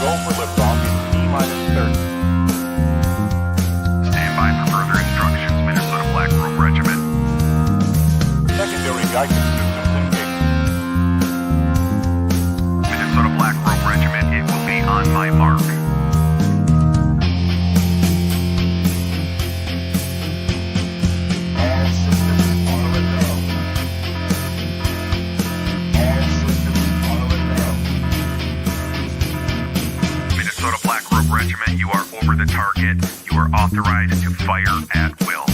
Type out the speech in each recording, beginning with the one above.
Go for liftoff in T-minus 30. Stand by for further instructions, Minnesota Black Robe Regiment. Secondary guidance systems engaged. Minnesota Black Robe Regiment, it will be on my mark. All systems are a go. All systems are a go. Minnesota Black Robe Regiment, you are over the target. You are authorized to fire at will.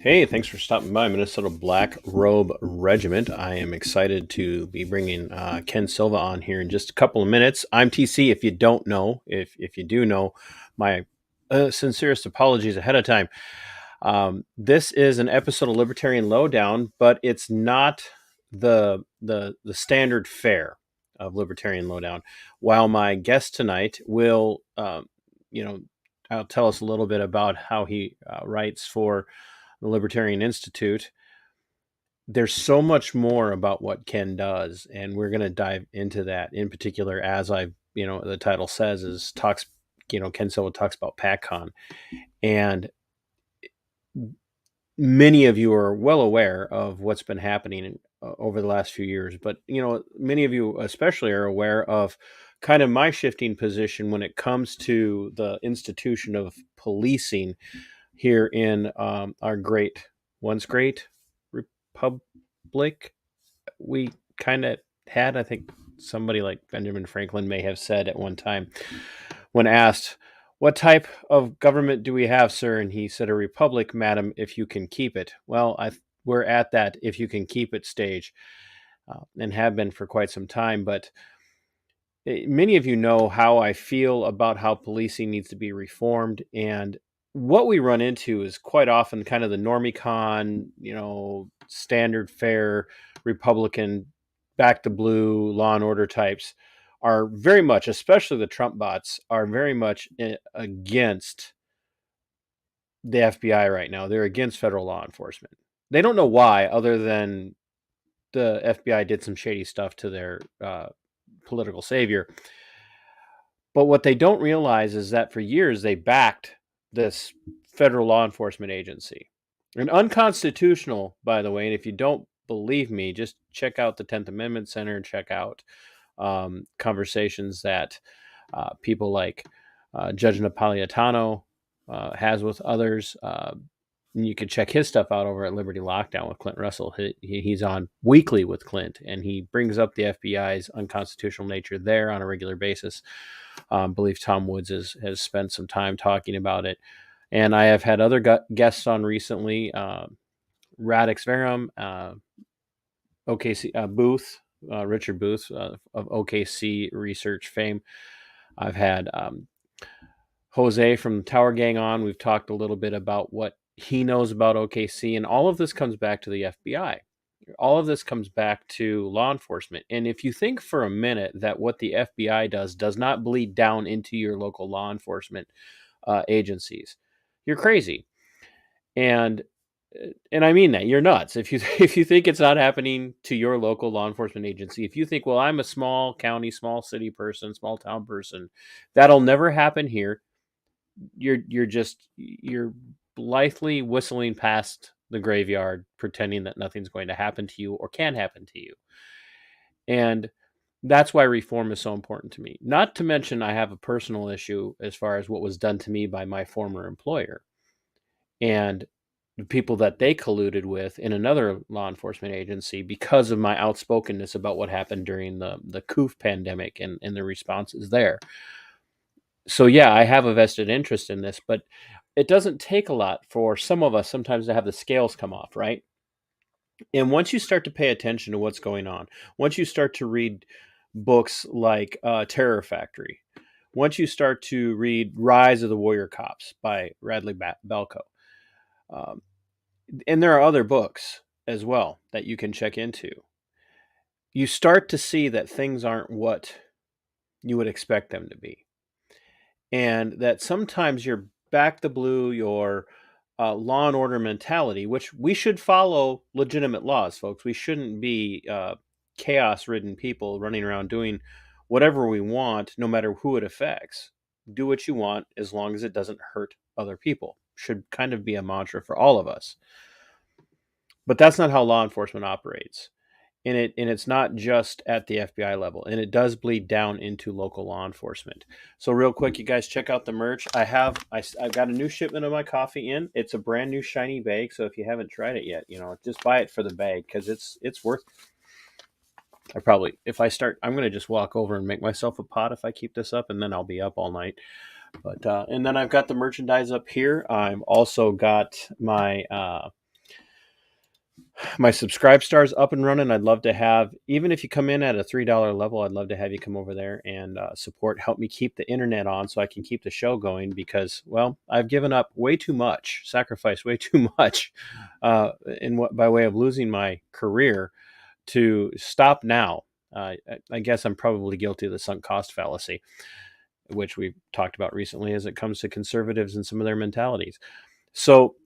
Hey, thanks for stopping by Minnesota Black Robe Regiment. I am excited to be bringing Ken Silva on here in just a couple of minutes. I'm TC. If you don't know, if you do know, my sincerest apologies ahead of time. This is an episode of Libertarian Lowdown, but it's not the standard fare of Libertarian Lowdown. While my guest tonight will, I'll tell us a little bit about how he writes for the Libertarian Institute. There's so much more about what Ken does, and we're going to dive into that in particular, as the title says, Ken Silva talks about PatCon. And many of you are well aware of what's been happening over the last few years, but, many of you especially are aware of kind of my shifting position when it comes to the institution of policing here in our once great republic. We kind of had, I think somebody like Benjamin Franklin may have said at one time when asked, "What type of government do we have, sir?" And he said, "A republic, madam, if you can keep it." Well, we're at that if you can keep it stage, and have been for quite some time. But many of you know how I feel about how policing needs to be reformed, and what we run into is quite often kind of the normie-con, standard fare Republican, back to blue, law and order types are very much, especially the Trump bots, are very much against the FBI right now. They're against federal law enforcement. They don't know why, other than the FBI did some shady stuff to their political savior. But what they don't realize is that for years they backed this federal law enforcement agency. And unconstitutional, by the way, and if you don't believe me, just check out the 10th Amendment Center, check out conversations that people like Judge Napolitano has with others. You can check his stuff out over at Liberty Lockdown with Clint Russell. He's on weekly with Clint, and he brings up the FBI's unconstitutional nature there on a regular basis. I believe Tom Woods has spent some time talking about it. And I have had other guests on recently, Radix Verum, OKC Booth, Richard Booth of OKC Research fame. I've had Jose from the Tower Gang on. We've talked a little bit about what he knows about OKC, and all of this comes back to the FBI. All of this comes back to law enforcement. And if you think for a minute that what the FBI does not bleed down into your local law enforcement agencies, you're crazy. And I mean that. You're nuts. If you think it's not happening to your local law enforcement agency, if you think, well, I'm a small county, small city person, small town person, that'll never happen here, you're blithely whistling past the graveyard, pretending that nothing's going to happen to you or can happen to you. And that's why reform is so important to me. Not to mention, I have a personal issue as far as what was done to me by my former employer and the people that they colluded with in another law enforcement agency because of my outspokenness about what happened during the COOF pandemic and the responses there. So yeah, I have a vested interest in this, but it doesn't take a lot for some of us sometimes to have the scales come off, right? And once you start to pay attention to what's going on, once you start to read books like Terror Factory, once you start to read Rise of the Warrior Cops by Radley Balko, and there are other books as well that you can check into, you start to see that things aren't what you would expect them to be. And that sometimes you're back the blue, you're law and order mentality, which we should follow legitimate laws, folks. We shouldn't be chaos-ridden people running around doing whatever we want, no matter who it affects. Do what you want as long as it doesn't hurt other people. Should kind of be a mantra for all of us. But that's not how law enforcement operates. And it's not just at the FBI level, and it does bleed down into local law enforcement. So real quick, you guys check out the merch. I've got a new shipment of my coffee in. It's a brand new shiny bag. So if you haven't tried it yet, just buy it for the bag, because it's worth. I'm going to just walk over and make myself a pot if I keep this up, and then I'll be up all night. But and then I've got the merchandise up here. I've also got my subscribe stars up and running. I'd love to have, even if you come in at a $3 level, I'd love to have you come over there and help me keep the internet on so I can keep the show going, because, well, I've given up way too much, sacrificed way too much by way of losing my career to stop now. I guess I'm probably guilty of the sunk cost fallacy, which we've talked about recently as it comes to conservatives and some of their mentalities. So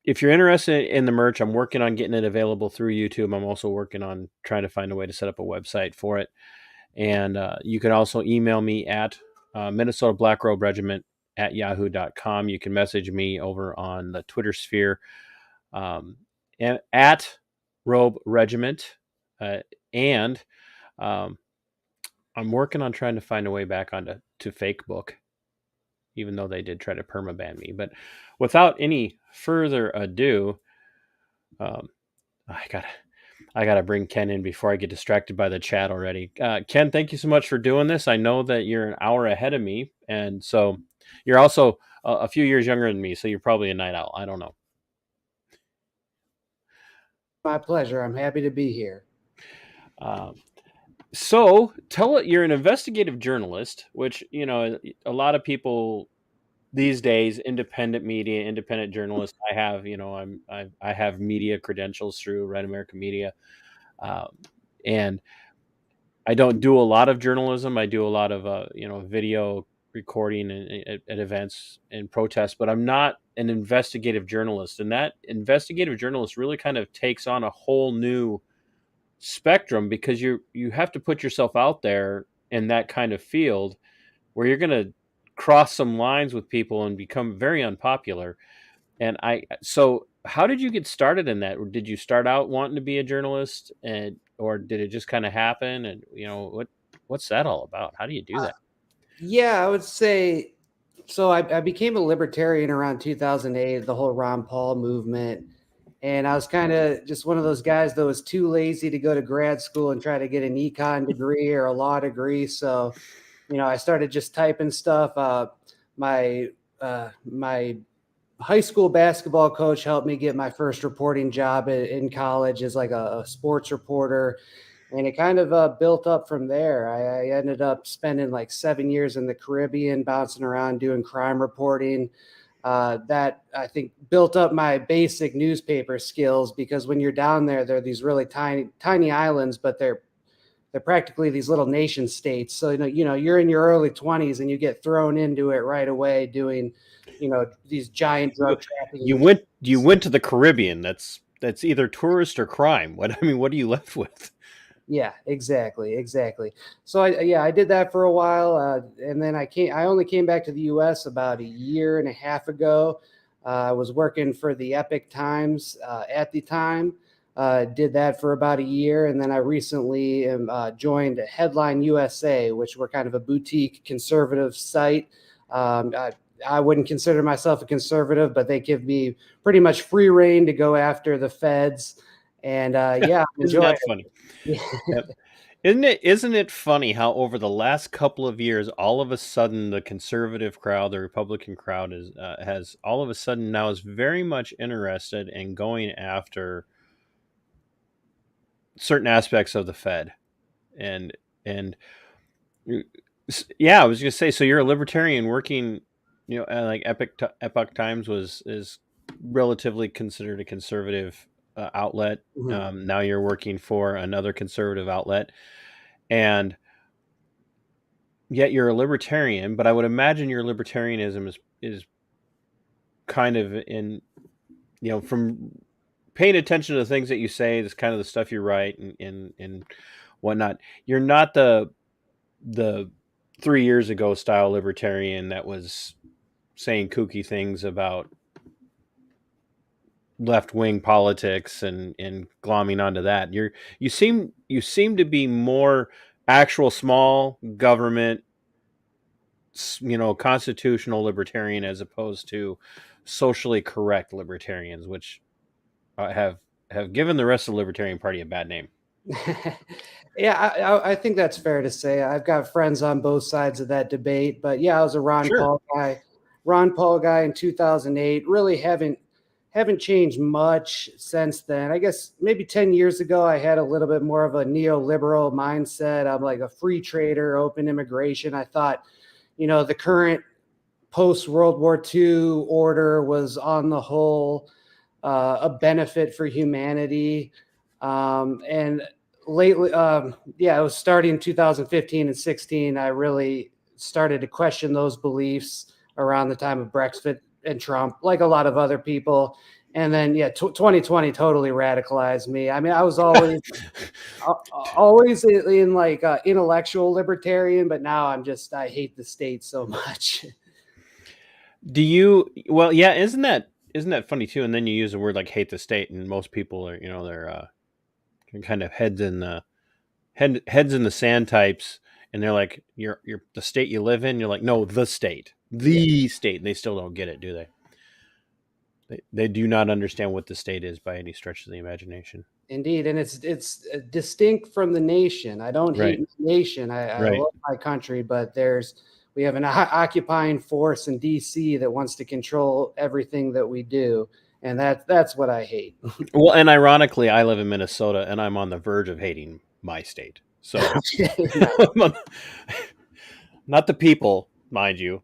if you're interested in the merch, I'm working on getting it available through YouTube. I'm also working on trying to find a way to set up a website for it. And you can also email me at Minnesota Black Robe Regiment at yahoo.com. You can message me over on the Twitter sphere and at Robe Regiment. And I'm working on trying to find a way back onto Facebook, even though they did try to permaban me. But without any further ado, I gotta bring Ken in before I get distracted by the chat already. Ken, thank you so much for doing this. I know that you're an hour ahead of me, and so you're also a few years younger than me, so you're probably a night owl. I don't know. My pleasure. I'm happy to be here. So you're an investigative journalist, which, a lot of people these days, independent media, independent journalists. I have, I have media credentials through Red American Media, and I don't do a lot of journalism. I do a lot of, video recording at events and protests, but I'm not an investigative journalist. And that investigative journalist really kind of takes on a whole new spectrum, because you have to put yourself out there in that kind of field where you're going to cross some lines with people and become very unpopular. And so how did you get started in that? Did you start out wanting to be a journalist, or did it just kind of happen? And what's that all about? How do you do that? Yeah, I would say so. I became a libertarian around 2008, the whole Ron Paul movement. And I was kind of just one of those guys that was too lazy to go to grad school and try to get an econ degree or a law degree. So, I started just typing stuff. My high school basketball coach helped me get my first reporting job in college as like a sports reporter. And it kind of built up from there. I ended up spending like 7 years in the Caribbean, bouncing around doing crime reporting. That I think built up my basic newspaper skills, because when you're down there, they're these really tiny islands, but they're practically these little nation states. So, you're in your early 20s and you get thrown into it right away doing, these giant drug trafficking. You went to the Caribbean. That's either tourist or crime. What are you left with? Yeah, exactly. So I did that for a while. And then I only came back to the US about a year and a half ago. I was working for the Epic Times at the time. Did that for about a year, and then I recently joined Headline USA, which were kind of a boutique conservative site. I wouldn't consider myself a conservative, but they give me pretty much free reign to go after the feds. And yeah, Isn't that funny? Yep. Isn't it funny how over the last couple of years, all of a sudden the conservative crowd, the Republican crowd has all of a sudden now is very much interested in going after certain aspects of the Fed, and yeah, I was gonna say, so you're a libertarian working, like Epoch Times is relatively considered a conservative outlet. Mhm. Now you're working for another conservative outlet, and yet you're a libertarian. But I would imagine your libertarianism is kind of in, from paying attention to the things that you say, this kind of the stuff you write and whatnot. You're not the 3 years ago style libertarian that was saying kooky things about left wing politics and glomming onto that. You seem to be more actual small government, constitutional libertarian as opposed to socially correct libertarians, which have given the rest of the Libertarian Party a bad name. Yeah, I think that's fair to say. I've got friends on both sides of that debate, but yeah, I was a Sure. Ron Paul guy in 2008. Really haven't changed much since then. I guess maybe 10 years ago, I had a little bit more of a neoliberal mindset. I'm like a free trader, open immigration. I thought, the current post World War II order was on the whole a benefit for humanity. And lately, it was starting in 2015 and 16. I really started to question those beliefs around the time of Brexit and Trump, like a lot of other people. And then, 2020 totally radicalized me. I mean, I was always in like intellectual libertarian, but now I hate the state so much. Do you? Well, yeah. Isn't that funny too? And then you use the word like hate the state, and most people are they're kind of heads in the sand types, and they're like you're the state you live in. You're like no, the state, and they still don't get it, do they? They do not understand what the state is by any stretch of the imagination. Indeed, and it's distinct from the nation. I don't hate Right. the nation. I Right. love my country, but we have an occupying force in DC that wants to control everything that we do, and that's what I hate. Well, and ironically, I live in Minnesota, and I'm on the verge of hating my state. So, not the people, mind you,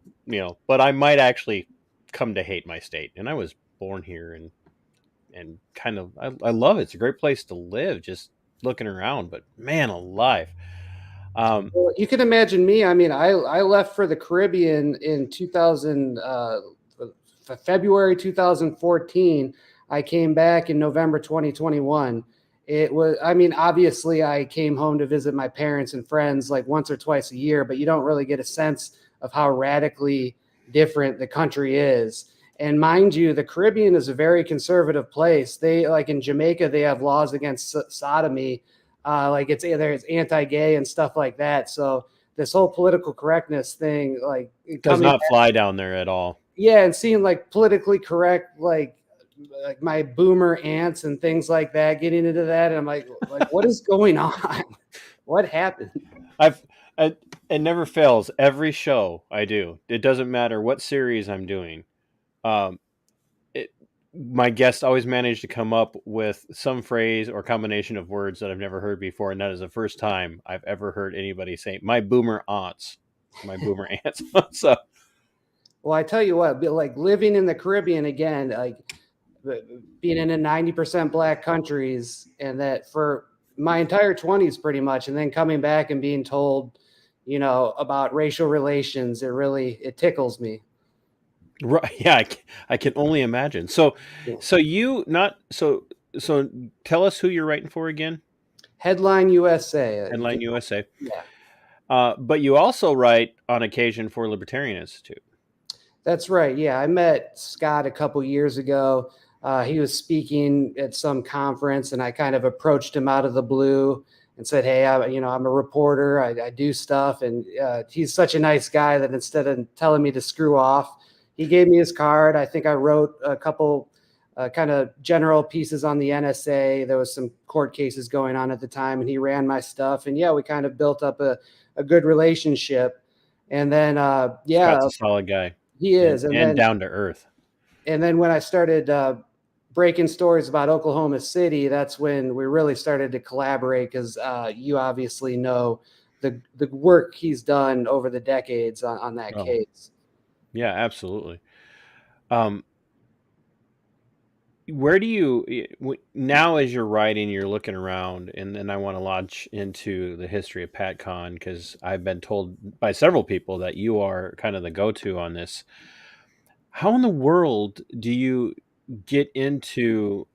but I might actually come to hate my state. And I was born here, and kind of I love it. It's a great place to live. Just looking around, but man, alive. Well, you can imagine me. I mean, I left for the Caribbean in 2000, February 2014. I came back in November 2021. It was, I mean, obviously, I came home to visit my parents and friends like once or twice a year, but you don't really get a sense of how radically different the country is. And mind you, the Caribbean is a very conservative place. They, like in Jamaica, they have laws against sodomy. Like there's anti-gay and stuff like that. So this whole political correctness thing, like Does coming not fly down there at all. yeah, and seeing like politically correct, like my boomer aunts and things like that, getting into that, and I'm like what is going on? What happened? I've it never fails. Every show I do, it doesn't matter what series I'm doing. Um, my guests always manage to come up with some phrase or combination of words that I've never heard before, and that is the first time I've ever heard anybody say my boomer aunts, my boomer aunts. So Well, I tell you what, like living in the Caribbean again, like being in a 90% black countries, and that for my entire 20s pretty much, and then coming back and being told, about racial relations, it tickles me. right, yeah, I can only imagine. So, Yeah. so you not so so tell us who you're writing for again. Headline USA. Headline USA. Yeah. But you also write on occasion for Libertarian Institute. That's right. Yeah, I met Scott a couple years ago. He was speaking at some conference, and I kind of approached him out of the blue and said, "Hey, I'm a reporter. I do stuff." And he's such a nice guy that instead of telling me to screw off, he gave me his card. I think I wrote a couple kind of general pieces on the NSA. There was some court cases going on at the time, and he ran my stuff. And yeah, we kind of built up a good relationship. And then, Scott's a solid guy. he is. And down to earth. And then when I started breaking stories about Oklahoma City, that's when we really started to collaborate, because you obviously know the work he's done over the decades on that Oh. case. Yeah, absolutely. Where do you now, as you're writing, you're looking around, and then I want to launch into the history of PatCon, because I've been told by several people that you are kind of the go-to on this. How in the world do you get into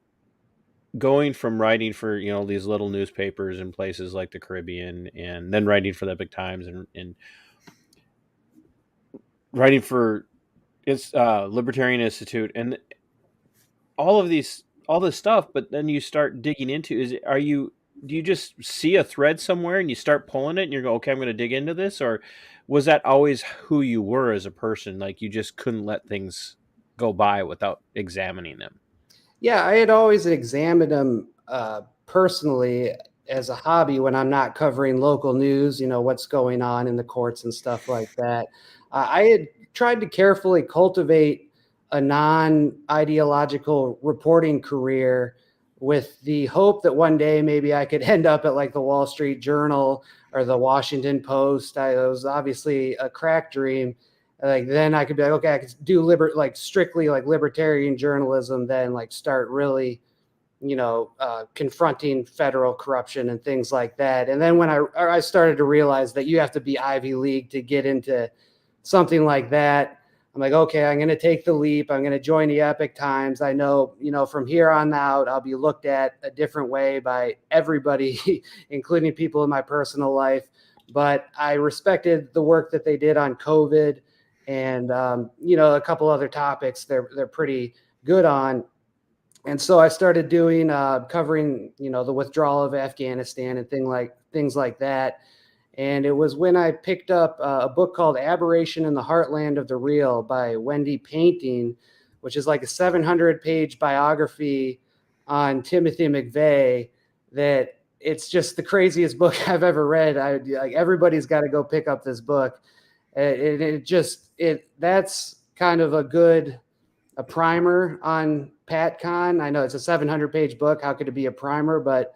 going from writing for, these little newspapers in places like the Caribbean, and then writing for the Epic Times, and writing for Libertarian Institute, and all this stuff, but then you start digging into, do you just see a thread somewhere and you start pulling it and you go, okay, I'm going to dig into this? Or was that always who you were as a person? Like, you just couldn't let things go by without examining them? Yeah, I had always examined them personally as a hobby when I'm not covering local news, what's going on in the courts and stuff like that. I had tried to carefully cultivate a non-ideological reporting career with the hope that one day maybe I could end up at like the Wall Street Journal or the Washington Post. It was obviously a crack dream. Like then I could be like, okay, I could do strictly like libertarian journalism, then like start really, confronting federal corruption and things like that. And then when I started to realize that you have to be Ivy League to get into something like that, I'm like, okay, I'm going to take the leap. I'm going to join the Epic Times. I know, from here on out, I'll be looked at a different way by everybody, including people in my personal life. But I respected the work that they did on COVID and, a couple other topics they're pretty good on. And so I started doing covering, the withdrawal of Afghanistan and things like that. And it was when I picked up a book called Aberration in the Heartland of the Real by Wendy Painting, which is like a 700-page biography on Timothy McVeigh. That it's just the craziest book I've ever read. Like everybody's got to go pick up this book. That's kind of a primer on PatCon. I know it's a 700-page book. How could it be a primer? But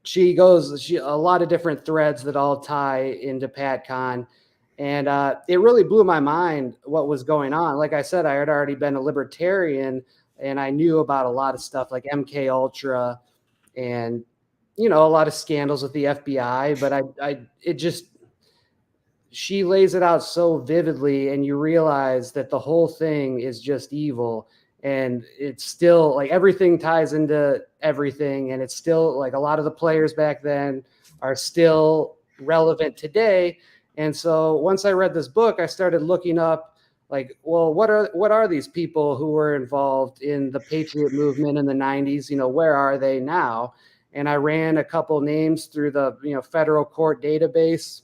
she a lot of different threads that all tie into PatCon. And it really blew my mind what was going on. Like I said, I had already been a libertarian and I knew about a lot of stuff like MK Ultra and, a lot of scandals with the FBI, but she lays it out so vividly and you realize that the whole thing is just evil. And it's still like everything ties into everything. And it's still like a lot of the players back then are still relevant today. And so once I read this book, I started looking up like, well, what are these people who were involved in the Patriot movement in the 90s? Where are they now? And I ran a couple names through the, federal court database.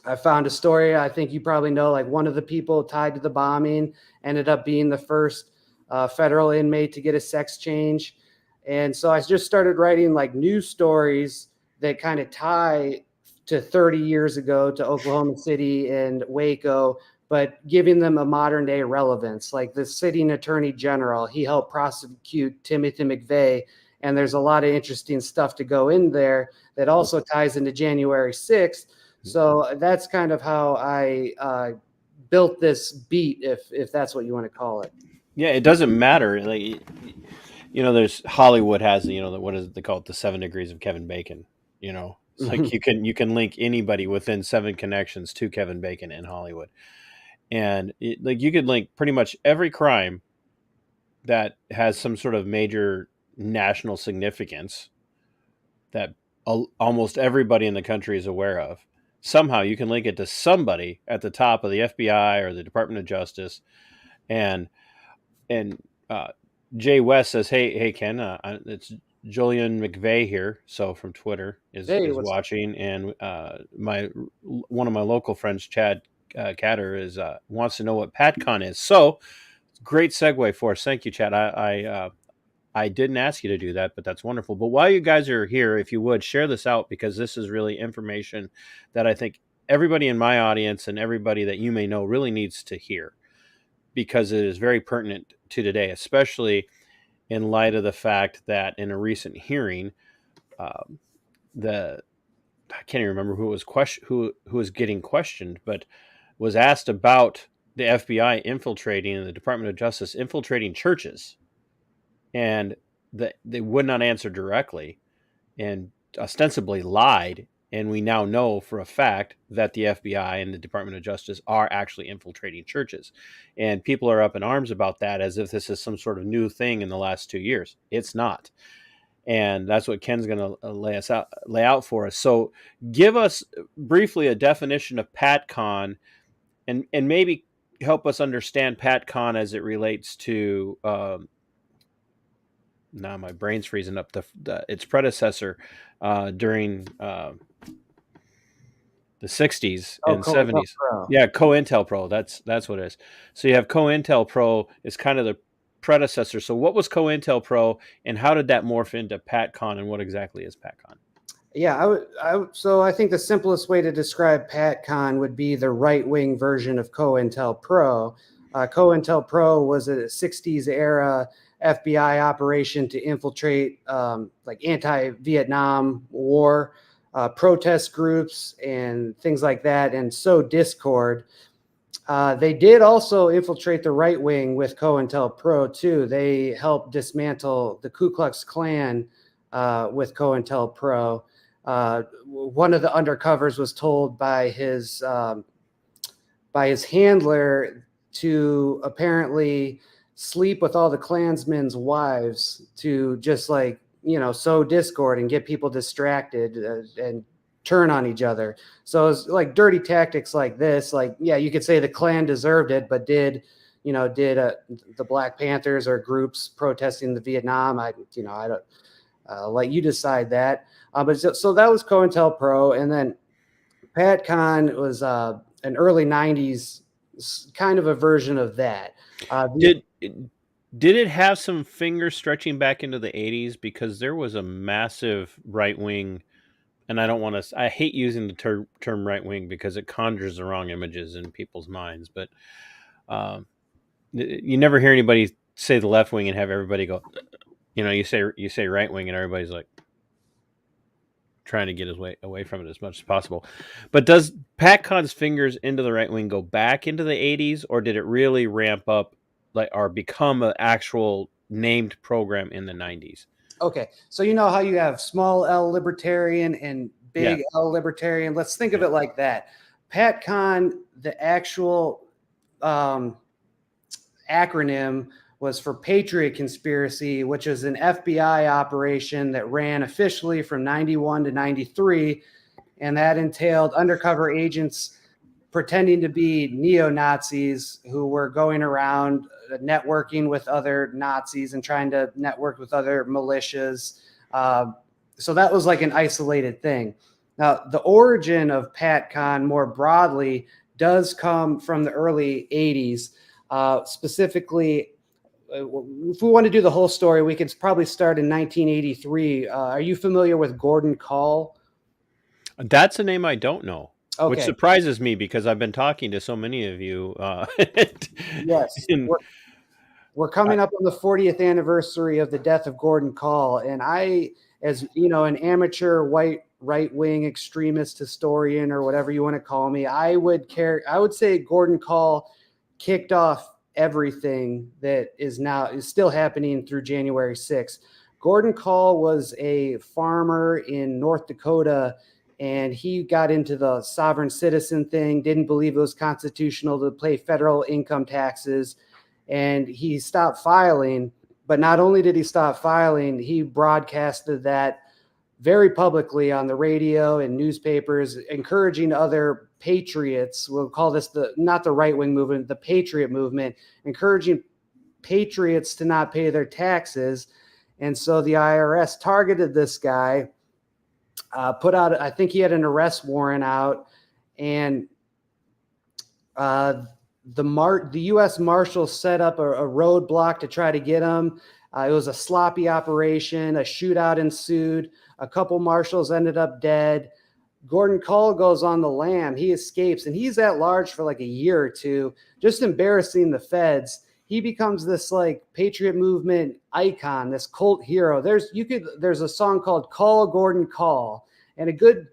I found a story, I think you probably know, like one of the people tied to the bombing ended up being the first federal inmate to get a sex change. And so I just started writing like news stories that kind of tie to 30 years ago to Oklahoma City and Waco, but giving them a modern day relevance. Like the sitting attorney general, he helped prosecute Timothy McVeigh. And there's a lot of interesting stuff to go in there that also ties into January 6th. So that's kind of how I built this beat, if that's what you want to call it. Yeah, it doesn't matter. Like, there's Hollywood has, what is it, they call it, the 7 degrees of Kevin Bacon. It's like you can link anybody within 7 connections to Kevin Bacon in Hollywood. And like you could link pretty much every crime that has some sort of major national significance that almost everybody in the country is aware of. Somehow you can link it to somebody at the top of the FBI or the Department of Justice. And Jay West says, hey Ken, it's Julian McVeigh here. So from Twitter is watching. And one of my local friends, Chad Catter, wants to know what PatCon is. So great segue for us. Thank you, Chad. I didn't ask you to do that, but that's wonderful. But while you guys are here, if you would share this out, because this is really information that I think everybody in my audience and everybody that you may know really needs to hear, because it is very pertinent to today, especially in light of the fact that in a recent hearing, I can't even remember who was getting questioned, but was asked about the FBI infiltrating and the Department of Justice infiltrating churches. And they would not answer directly and ostensibly lied And we now know for a fact that the FBI and the Department of Justice are actually infiltrating churches. And people are up in arms about that as if this is some sort of new thing in the last 2 years. It's not. And that's what Ken's going to lay out for us. So give us briefly a definition of PatCon, and maybe help us understand PatCon as it relates to now my brain's freezing up, its predecessor during the 60s and 70s. Yeah, COINTELPRO. That's what it is. So you have COINTELPRO is kind of the predecessor. So what was COINTELPRO, and how did that morph into PatCon, and what exactly is PatCon? Yeah, so I think the simplest way to describe PatCon would be the right-wing version of COINTELPRO. COINTELPRO was a 60s era FBI operation to infiltrate like anti-Vietnam War protest groups and things like that, and sow discord. They did also infiltrate the right wing with COINTELPRO too. They helped dismantle the Ku Klux Klan with COINTELPRO. One of the undercovers was told by his handler to apparently sleep with all the Klansmen's wives to just like, sow discord and get people distracted and turn on each other. So it's like dirty tactics like this. Like, yeah, you could say the Klan deserved it, but did the Black Panthers or groups protesting the Vietnam? I don't let you decide that. But so that was COINTELPRO, and then PatCon was an early '90s kind of a version of that. Did it have some fingers stretching back into the 80s? Because there was a massive right wing, and I hate using the term right wing because it conjures the wrong images in people's minds. But you never hear anybody say the left wing and have everybody go, you say right wing and everybody's like trying to get his way away from it as much as possible. But does PatCon's fingers into the right wing go back into the 80s, or did it really ramp up or become an actual named program in the 90s? Okay, so you know how you have small L libertarian and big L libertarian? Let's think of it like that. PatCon, the actual acronym was for Patriot Conspiracy, which is an FBI operation that ran officially from 91 to 93, and that entailed undercover agents pretending to be neo-Nazis who were going around networking with other Nazis and trying to network with other militias. So that was like an isolated thing. Now, the origin of PatCon more broadly does come from the early 80s. Specifically, if we want to do the whole story, we could probably start in 1983. Are you familiar with Gordon Kahl? That's a name I don't know. Okay. Which surprises me because I've been talking to so many of you. Yes. We're coming up on the 40th anniversary of the death of Gordon Kahl. And I, as an amateur white right-wing extremist historian or whatever you want to call me, I would say Gordon Kahl kicked off everything that is still happening through January 6th. Gordon Kahl was a farmer in North Dakota, and he got into the sovereign citizen thing, didn't believe it was constitutional to pay federal income taxes, and he stopped filing. But not only did he stop filing, he broadcasted that very publicly on the radio and newspapers, encouraging other patriots, we'll call this not the right-wing movement, the patriot movement, encouraging patriots to not pay their taxes. And so the IRS targeted this guy, put out, I think he had an arrest warrant out, and the U.S. Marshals set up a roadblock to try to get him. It was a sloppy operation. A shootout ensued. A couple marshals ended up dead. Gordon Kahl goes on the lam. He escapes, and he's at large for like a year or two, just embarrassing the feds. He becomes this like patriot movement icon, this cult hero. There's a song called "Call Gordon Kahl," and a good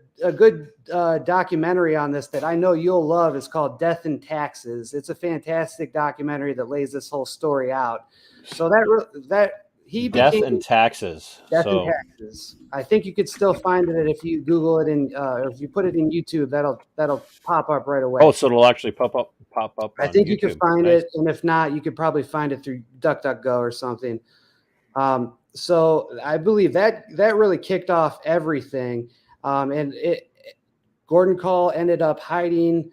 documentary on this that I know you'll love is called "Death and Taxes." It's a fantastic documentary that lays this whole story out. So that Death became and taxes. Death and So Taxes. I think you could still find it if you Google it or if you put it in YouTube. That'll pop up right away. oh, so it'll actually pop up I on think you could YouTube. find Nice. it, and if not, you could probably find it through DuckDuckGo or something. So I believe that really kicked off everything. And Gordon Call ended up hiding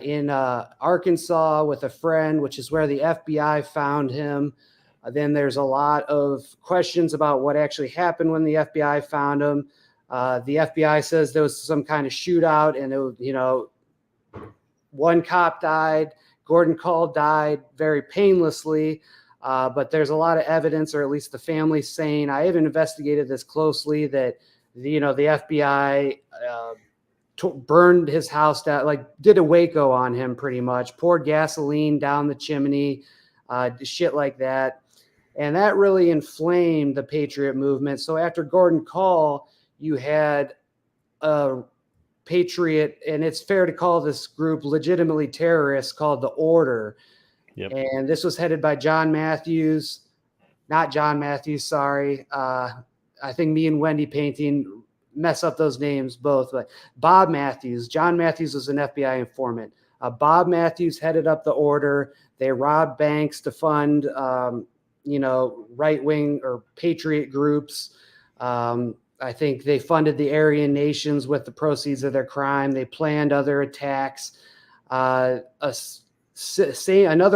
in Arkansas with a friend, which is where the FBI found him. Then there's a lot of questions about what actually happened when the FBI found him. The FBI says there was some kind of shootout, and one cop died. Gordon Call died very painlessly. But there's a lot of evidence, or at least the family's saying, I haven't investigated this closely, that the FBI burned his house down, like did a Waco on him pretty much, poured gasoline down the chimney, shit like that. And that really inflamed the Patriot movement. So after Gordon Call, you had a Patriot, and it's fair to call this group legitimately terrorists, called the Order. Yep. And this was headed by John Matthews, not John Matthews, sorry. I think me and Wendy Painting mess up those names both, but Bob Matthews. John Matthews was an FBI informant. Bob Matthews headed up the Order. They robbed banks to fund, right-wing or patriot groups. I think they funded the Aryan nations with the proceeds of their crime. They planned other attacks. Another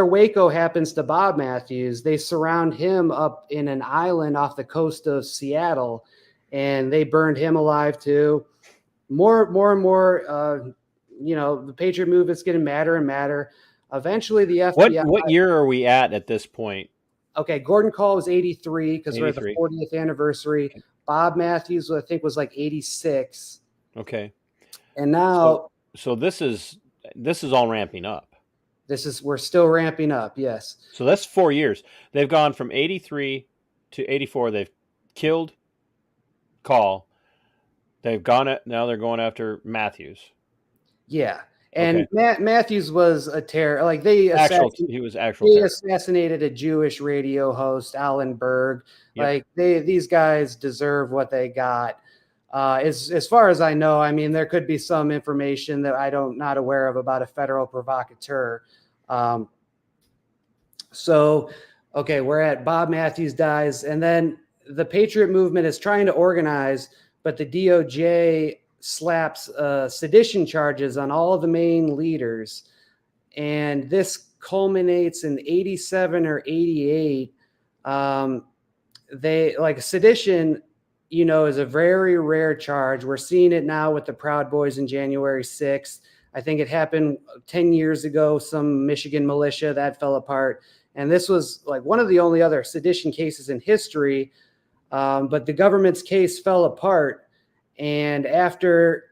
Waco happens to Bob Matthews. They surround him up in an island off the coast of Seattle, and they burned him alive too. More and more, the Patriot movement's getting madder and madder. Eventually, the FBI. What year are we at this point? Okay, Gordon Call was 83 because we're at the 83. 40th anniversary. Bob Matthews, I think, was like 86. Okay. And now, so this is all ramping up. we're still ramping up. Yes. So that's 4 years. They've gone from 83 to 84. They've killed Call. Now they're going after Matthews. Yeah. And okay. Matthews was a terror. Like they assassinated a Jewish radio host, Alan Berg. Yep. Like these guys deserve what they got. As far as I know, I mean, there could be some information that not aware of about a federal provocateur. We're at Bob Matthews dies, and then the Patriot movement is trying to organize, but the DOJ slaps sedition charges on all of the main leaders. And this culminates in 87 or 88. Sedition, is a very rare charge. We're seeing it now with the Proud Boys in January 6th. I think it happened 10 years ago, some Michigan militia that fell apart. And this was like one of the only other sedition cases in history. But the government's case fell apart. And after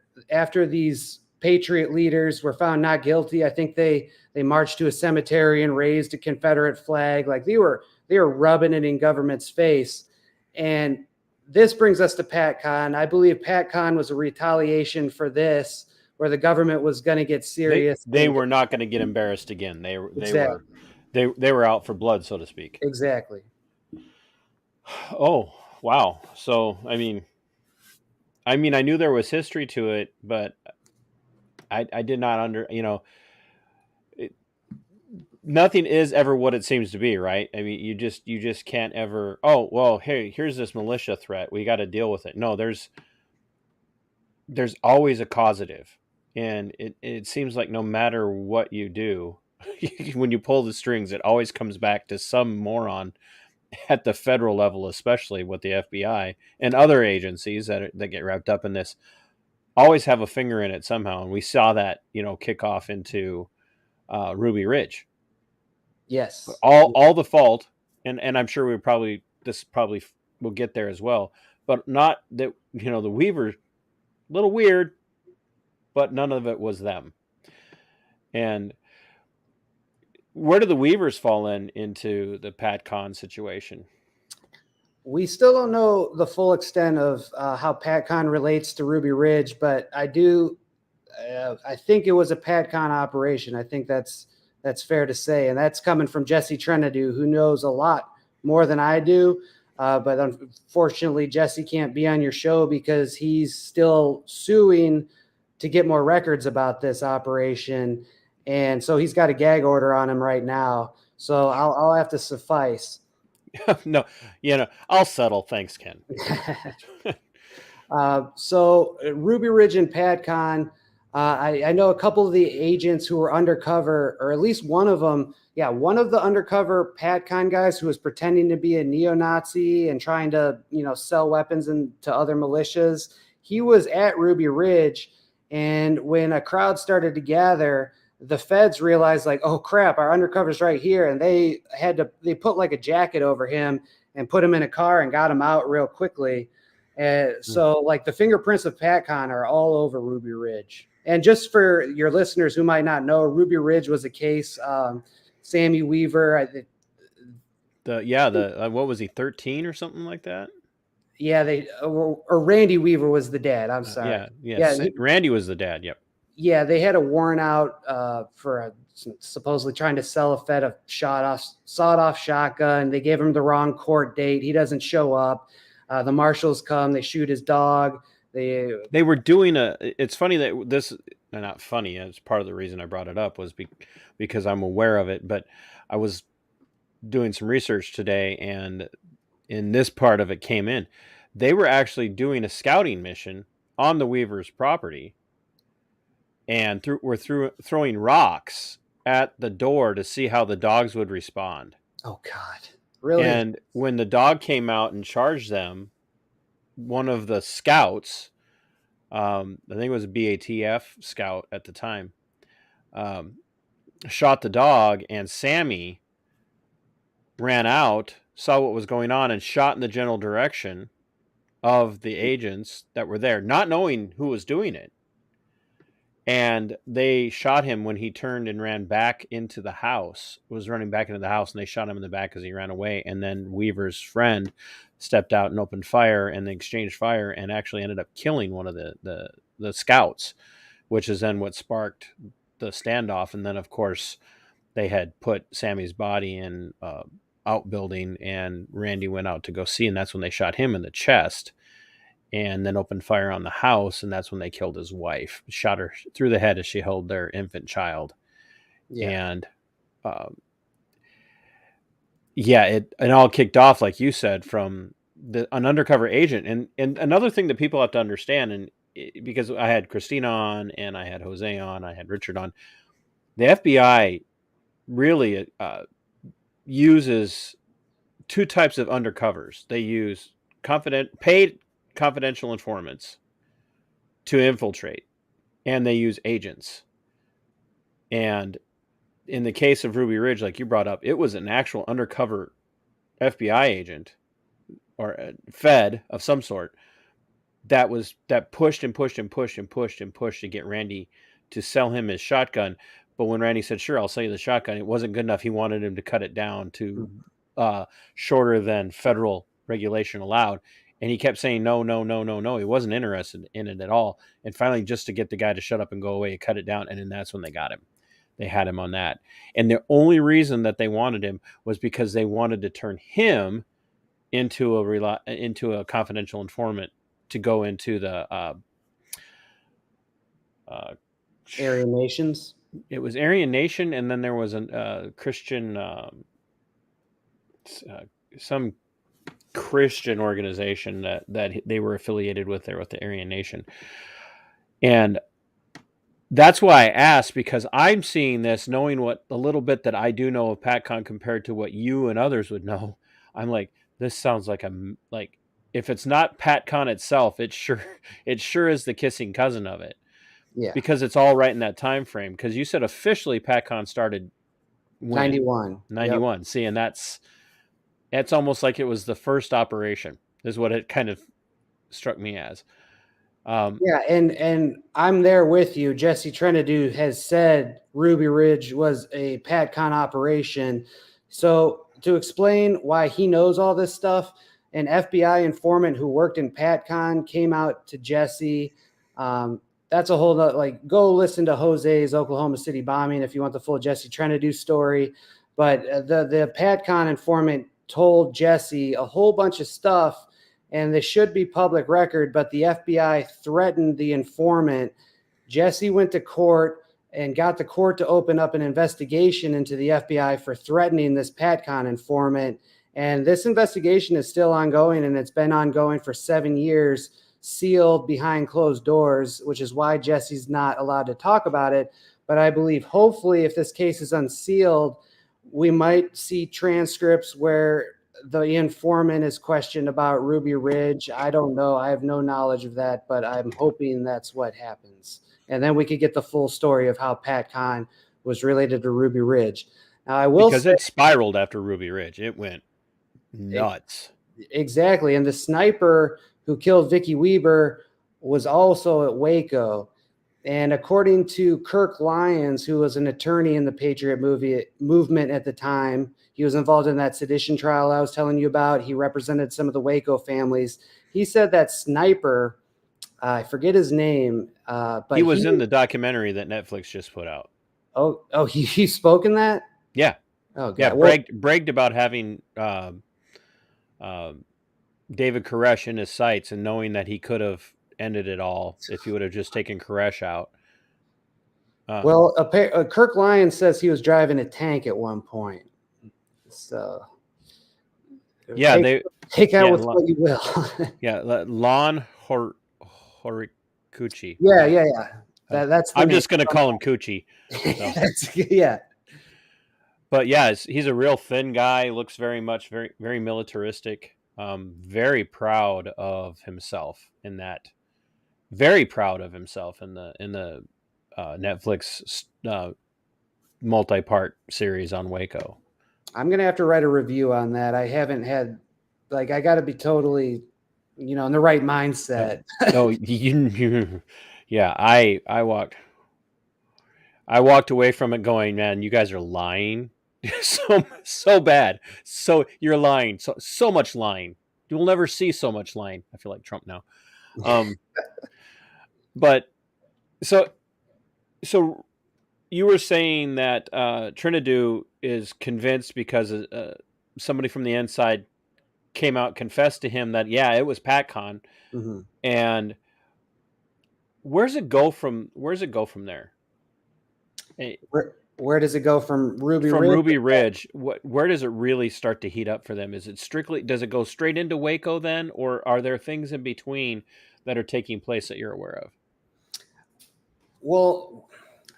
these Patriot leaders were found not guilty, I think they marched to a cemetery and raised a Confederate flag. Like they were rubbing it in government's face. And this brings us to PatCon. I believe PatCon was a retaliation for this, where the government was going to get serious. They were not going to get embarrassed again. They were out for blood, so to speak. Exactly. Oh, wow. So, I mean, I knew there was history to it, but I did not nothing is ever what it seems to be, right? I mean, you just can't ever, oh, well, hey, here's this militia threat. We got to deal with it. No, there's always a causative. And it seems like no matter what you do, when you pull the strings, it always comes back to some moron at the federal level, especially with the FBI and other agencies that get wrapped up in this, always have a finger in it somehow. And we saw that, kick off into Ruby Ridge. Yes. All the fault, and I'm sure we'll probably get there as well, but not that, the Weaver, a little weird, but none of it was them. And where do the Weavers fall into the PatCon situation? We still don't know the full extent of how PatCon relates to Ruby Ridge, but I think it was a PatCon operation. I think that's fair to say. And that's coming from Jesse Trenadu, who knows a lot more than I do. But unfortunately, Jesse can't be on your show because he's still suing to get more records about this operation. And so he's got a gag order on him right now. So I'll have to suffice. No, I'll settle. Thanks, Ken. So Ruby Ridge and PatCon, I know a couple of the agents who were undercover, or at least one of them. Yeah, one of the undercover PatCon guys who was pretending to be a neo-Nazi and trying to, sell weapons to other militias. He was at Ruby Ridge, and when a crowd started to gather, the feds realized, like, oh crap, our undercover's right here, and they put like a jacket over him and put him in a car and got him out real quickly. So like the fingerprints of PatCon are all over Ruby Ridge. And just for your listeners who might not know, Ruby Ridge was a case. Sammy Weaver. What was he, 13 or something like that? Yeah, or Randy Weaver was the dad. I'm sorry. Randy was the dad. Yep. Yeah, they had a warrant out for supposedly trying to sell a Fed a sawed-off shotgun. They gave him the wrong court date. He doesn't show up. The marshals come. They shoot his dog. They were doing it's funny that this, not funny, it's part of the reason I brought it up was because I'm aware of it, but I was doing some research today, and in this part of it came in. They were actually doing a scouting mission on the Weaver's property, and were throwing rocks at the door to see how the dogs would respond. Oh God. Really? And when the dog came out and charged them, one of the scouts, I think it was a BATF scout at the time, shot the dog, and Sammy ran out, saw what was going on, and shot in the general direction of the agents that were there, not knowing who was doing it. And they shot him when he turned and ran back into the house, was running back into the house, and they shot him in the back as he ran away. And then Weaver's friend stepped out and opened fire, and they exchanged fire and actually ended up killing one of the scouts, which is then what sparked the standoff. And then, of course, they had put Sammy's body in outbuilding, and Randy went out to go see, and that's when they shot him in the chest. And then opened fire on the house, and that's when they killed his wife, shot her through the head as she held their infant child. Yeah. And it all kicked off, like you said, from an undercover agent. And another thing that people have to understand, and because I had Christina on, and I had Jose on, I had Richard on, the FBI really uses two types of undercovers. They use paid confidential informants to infiltrate, and they use agents. And in the case of Ruby Ridge, like you brought up, it was an actual undercover FBI agent or a Fed of some sort that pushed to get Randy to sell him his shotgun. But when Randy said, sure, I'll sell you the shotgun, it wasn't good enough. He wanted him to cut it down to shorter than federal regulation allowed. And he kept saying, no. He wasn't interested in it at all. And finally, just to get the guy to shut up and go away, he cut it down. And then that's when they got him. They had him on that. And the only reason that they wanted him was because they wanted to turn him into a confidential informant to go into the Aryan Nations. It was Aryan Nation, and then there was a Christian, some Christian organization that they were affiliated with there with the Aryan Nation. And that's why I asked, because I'm seeing this, knowing what a little bit that I do know of PatCon compared to what you and others would know. I'm like, this sounds like if it's not PatCon itself, it sure is the kissing cousin of it. Yeah. Because it's all right in that time frame. Because you said officially PatCon started when? 91. Yep. See, and that's almost like it was the first operation, is what it kind of struck me as. Yeah, and I'm there with you. Jesse Trenadu has said Ruby Ridge was a PatCon operation. So to explain why he knows all this stuff, an FBI informant who worked in PatCon came out to Jesse. That's a whole nother, go listen to Jose's Oklahoma City bombing if you want the full Jesse Trenadu story. But the PatCon informant told Jesse a whole bunch of stuff, and this should be public record, but the FBI threatened the informant. Jesse went to court and got the court to open up an investigation into the FBI for threatening this PatCon informant. And this investigation is still ongoing, and it's been ongoing for 7 years, sealed behind closed doors, which is why Jesse's not allowed to talk about it. But I believe, hopefully, if this case is unsealed, we might see transcripts where the informant is questioned about Ruby Ridge. I don't know. I have no knowledge of that, but I'm hoping that's what happens. And then we could get the full story of how PatCon was related to Ruby Ridge. Now, I will because say, it spiraled after Ruby Ridge. It went nuts. Exactly. And the sniper who killed Vicky Weber was also at Waco. And according to Kirk Lyons, who was an attorney in the Patriot movement at the time, he was involved in that sedition trial I was telling you about. He represented some of the Waco families. He said that sniper, I forget his name, but he was in the documentary that Netflix just put out. Oh, he spoke in that? Yeah. Oh, God. Yeah. Well, bragged about having David Koresh in his sights and knowing that he could have ended it all if he would have just taken Koresh out. Well, Kirk Lyons says he was driving a tank at one point. So, yeah, take out with what you will. Yeah, Lon Horikuchi. Yeah. That's. I'm just going to call him Coochie. So. Yeah. But yeah, he's a real thin guy. Looks very militaristic. Very proud of himself in that. Very proud of himself in the Netflix multi-part series on Waco. I'm gonna have to write a review on that. I haven't had, I got to be totally, in the right mindset. No, yeah. I walked away from it going, man, you guys are lying. so bad. So you're lying. So much lying. You'll never see so much lying. I feel like Trump now. But so you were saying that Trinidad is convinced because somebody from the inside came out, confessed to him that, yeah, it was PatCon. Mm-hmm. And where's it go from there? Where does it go from Ruby Ridge? Ruby Ridge, where does it really start to heat up for them? Is it does it go straight into Waco then, or are there things in between that are taking place that you're aware of? Well,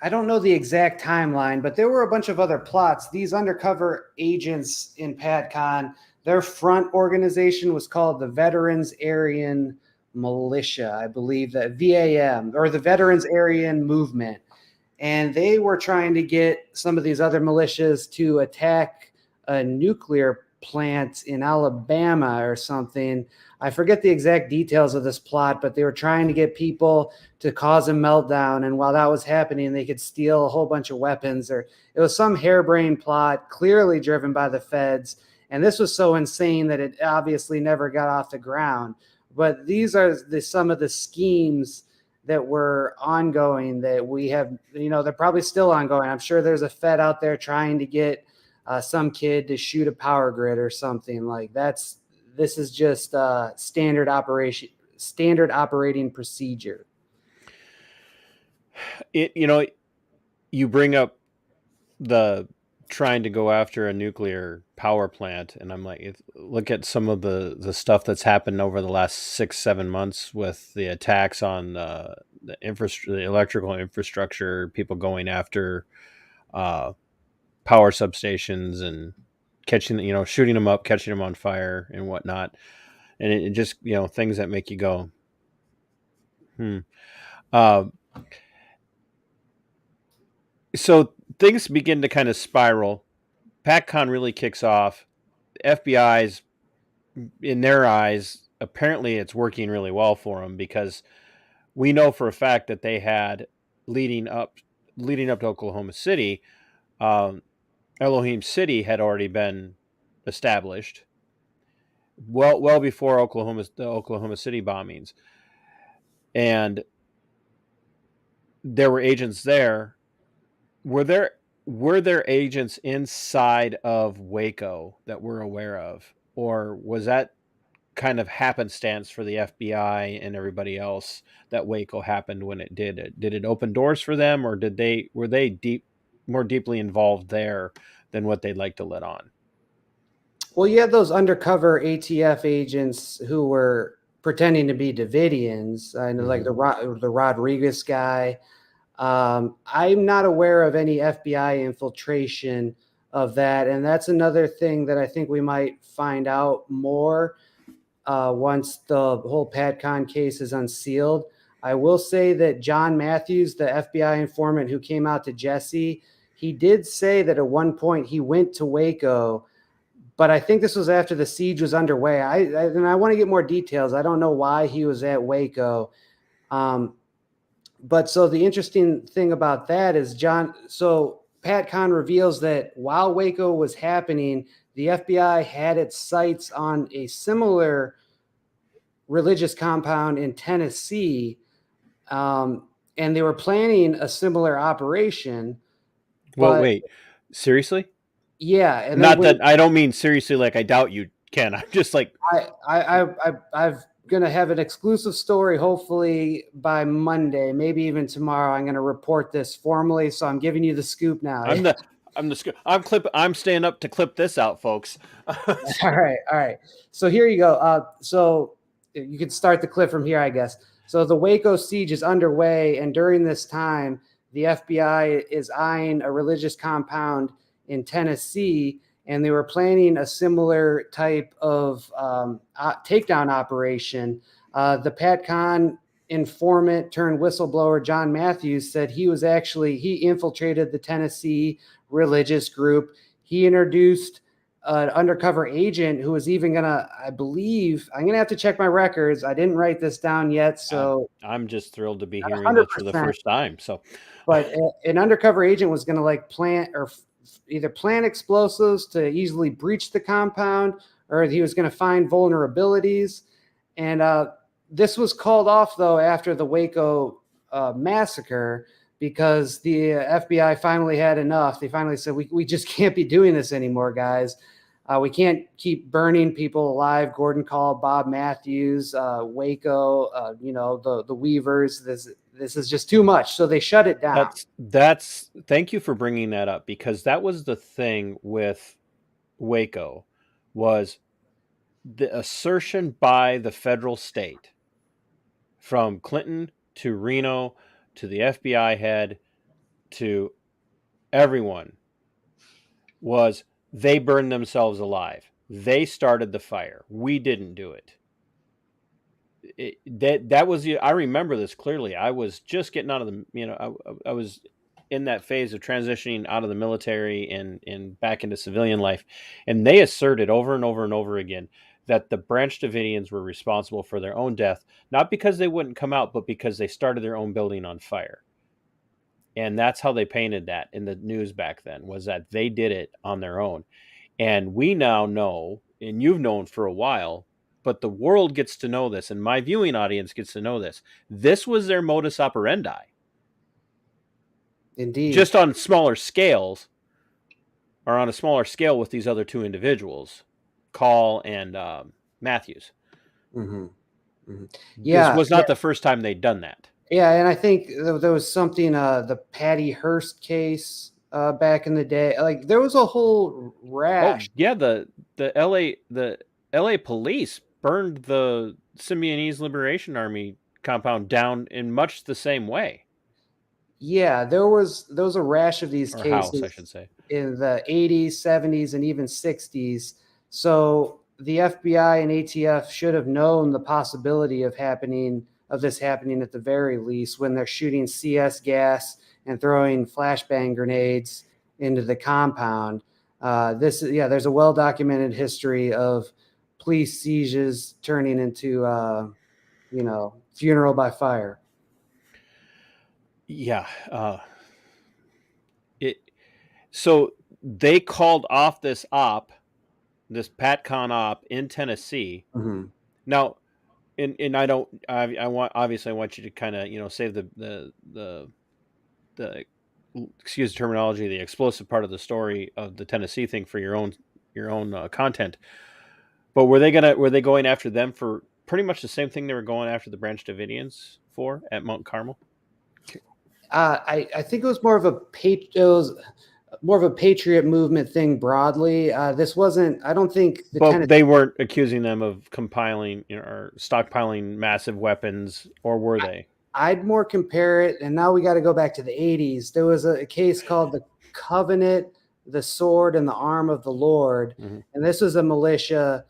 I don't know the exact timeline, but there were a bunch of other plots. These undercover agents in PatCon, their front organization was called the Veterans Aryan Militia, I believe, that VAM, or the Veterans Aryan Movement. And they were trying to get some of these other militias to attack a nuclear plant in Alabama or something. I forget the exact details of this plot, but they were trying to get people to cause a meltdown. And while that was happening, they could steal a whole bunch of weapons, or it was some harebrained plot clearly driven by the feds. And this was so insane that it obviously never got off the ground. But these are some of the schemes that were ongoing that we have, they're probably still ongoing. I'm sure there's a Fed out there trying to get some kid to shoot a power grid or something like that. This is just standard operating procedure. You bring up the trying to go after a nuclear power plant, and I'm like, look at some of the stuff that's happened over the last 6-7 months with the attacks on the electrical infrastructure, people going after power substations and shooting them up, catching them on fire and whatnot. And it just, things that make you go, so things begin to kind of spiral. PatCon really kicks off. FBI's, in their eyes, apparently it's working really well for them, because we know for a fact that they had leading up to Oklahoma City, Elohim City had already been established well before the Oklahoma City bombings, and there were agents there. Were were there agents inside of Waco that we're aware of, or was that kind of happenstance for the FBI and everybody else that Waco happened when it did? Did it open doors for them, or were they more deeply involved there than what they'd like to let on? Well, you had those undercover ATF agents who were pretending to be Davidians. I know, like the Rodriguez guy. I'm not aware of any FBI infiltration of that, and that's another thing that I think we might find out more once the whole PatCon case is unsealed. I will say that John Matthews, the FBI informant who came out to Jesse, he did say that at one point he went to Waco, but I think this was after the siege was underway. And I want to get more details. I don't know why he was at Waco. But so the interesting thing about that is PatCon reveals that while Waco was happening, the FBI had its sights on a similar religious compound in Tennessee, and they were planning a similar operation. Well, But wait, seriously? yeah, and Not that I don't mean seriously, like I doubt you, Ken. I'm just like, I've gonna have an exclusive story hopefully by Monday, maybe even tomorrow. I'm gonna report this formally, so I'm giving you the scoop now. I'm staying up to clip this out, folks. All right. So here you go. So you can start the clip from here, I guess. So the Waco siege is underway, and during this time, the FBI is eyeing a religious compound in Tennessee, and they were planning a similar type of takedown operation. The PatCon informant turned whistleblower John Matthews said he infiltrated the Tennessee religious group. He introduced an undercover agent who was even gonna, I believe, I'm gonna have to check my records. I didn't write this down yet, so I'm just thrilled to be hearing 100%. this for the first time. So, but an undercover agent was gonna like either plant explosives to easily breach the compound, or he was gonna find vulnerabilities. And this was called off though after the Waco massacre, because the FBI finally had enough. They finally said, we just can't be doing this anymore, guys. We can't keep burning people alive. Gordon Call, Bob Matthews, Waco, the Weavers. This is just too much. So they shut it down. Thank you for bringing that up, because that was the thing with Waco, was the assertion by the federal state, from Clinton to Reno to the FBI head to everyone, was they burned themselves alive. They started the fire. We didn't do it. That was I remember this clearly. I was just getting out of the I was in that phase of transitioning out of the military and back into civilian life, and they asserted over and over and over again that the Branch Davidians were responsible for their own death, not because they wouldn't come out, but because they started their own building on fire. And that's how they painted that in the news back then, was that they did it on their own. And we now know, and you've known for a while, but the world gets to know this, and my viewing audience gets to know this. This was their modus operandi. Indeed. Just on smaller scales, or on a smaller scale with these other two individuals, Call and Matthews. Mm-hmm. Mm-hmm. Yeah. This was not the first time they'd done that. Yeah, and I think there was something, the Patty Hearst case back in the day. Like there was a whole rash. Oh, yeah, the LA police burned the Symbionese Liberation Army compound down in much the same way. Yeah, there was a rash of these cases, house, I should say, in the 80s, 70s, and even 60s. So the FBI and ATF should have known the possibility of this happening at the very least, when they're shooting CS gas and throwing flashbang grenades into the compound. There's a well-documented history of police sieges turning into, funeral by fire. Yeah. So they called off this PatCon op in Tennessee. Mm-hmm. Now, and I want you to kind of, save the excuse the terminology, the explosive part of the story of the Tennessee thing for your own content. But were they going after them for pretty much the same thing they were going after the Branch Davidians for at Mount Carmel? I think it was more of a patriot movement thing broadly. This wasn't. I don't think But they weren't accusing them of compiling, or stockpiling massive weapons, or were they? I'd more compare it, and now we got to go back to the 80s. There was a case called the Covenant, the Sword, and the Arm of the Lord, Mm-hmm. and this was a militia,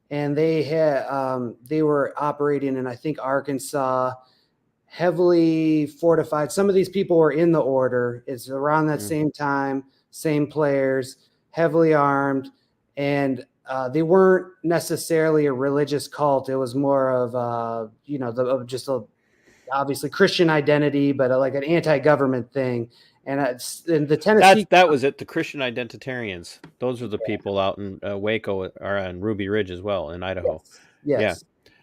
and they were operating in, I think, Arkansas, heavily fortified. Some of these people were in the order. It's around that same time, same players, heavily armed, and they weren't necessarily a religious cult. It was more of obviously Christian identity, but like an anti-government thing. And the Tennessee, that was it. The Christian identitarians. Those are the people out in Waco or on Ruby Ridge as well in Idaho. yes. Yeah.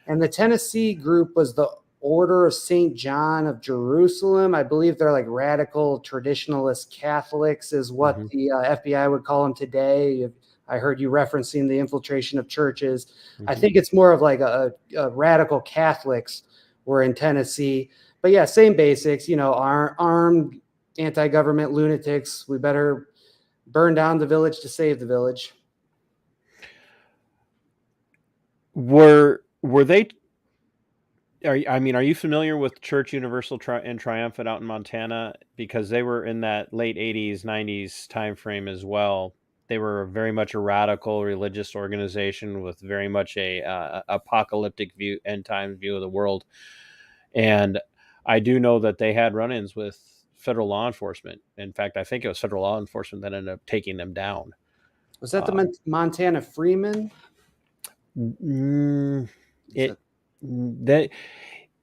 And the Tennessee group was the Order of St. John of Jerusalem. I believe they're like radical traditionalist Catholics is what the FBI would call them today. I heard you referencing the infiltration of churches. I think it's more of like a radical Catholics were in Tennessee. But yeah, same basics, armed anti-government lunatics. We better burn down the village to save the village. Were they? Are you familiar with Church Universal and Triumphant out in Montana? Because they were in that late 80s, 90s time frame as well. They were very much a radical religious organization with very much a apocalyptic view, end time view of the world. And I do know that they had run-ins with federal law enforcement. In fact, I think it was federal law enforcement that ended up taking them down. Was that the Montana Freemen? That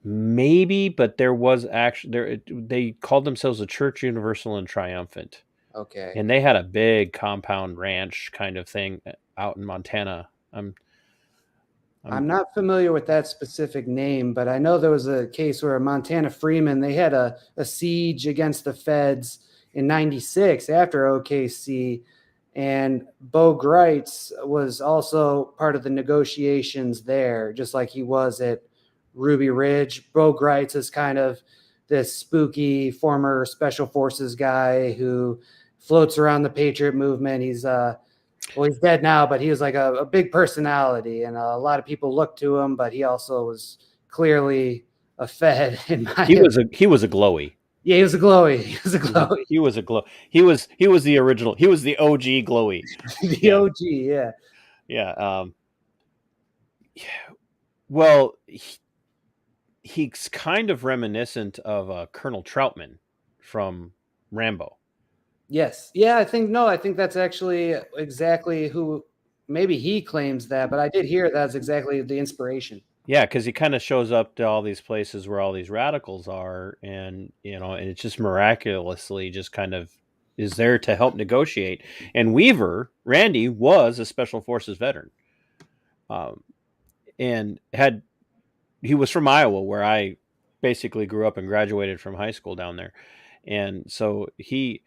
maybe, but there was actually they called themselves the Church Universal and Triumphant. Okay. And they had a big compound ranch kind of thing out in Montana. I'm not familiar with that specific name, but I know there was a case where Montana Freemen, they had a siege against the feds in 96 after OKC. And Bo Greitz was also part of the negotiations there, just like he was at Ruby Ridge. Bo Greitz is kind of this spooky former special forces guy who floats around the Patriot movement. He's dead now, but he was like a big personality, and a lot of people looked to him, but he also was clearly a Fed. He was a glowy. Yeah, he was a glowy. He was the original. He was the OG glowy. The OG, yeah. Yeah. Well, he's kind of reminiscent of Colonel Troutman from Rambo. Yes. Yeah, I think that's actually exactly who, maybe he claims that, but I did hear that's exactly the inspiration. Yeah, because he kind of shows up to all these places where all these radicals are, and and it's just miraculously just kind of is there to help negotiate. And Randy was a special forces veteran, and he was from Iowa, where I basically grew up and graduated from high school down there, and so he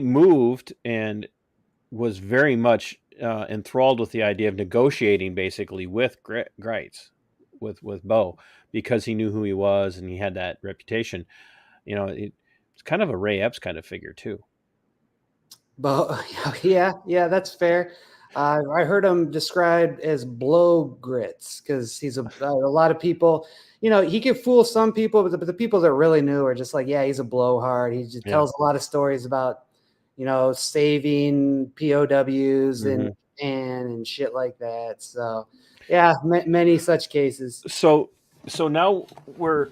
moved and was very much enthralled with the idea of negotiating basically with Greitz, with Bo, because he knew who he was and he had that reputation. It's kind of a Ray Epps kind of figure too. But yeah, that's fair. I heard him described as blow grits because he's a lot of people. He could fool some people, but the people that really knew are just like, yeah, he's a blowhard. He just tells a lot of stories about, saving POWs and shit like that. So, yeah, many such cases. So now we're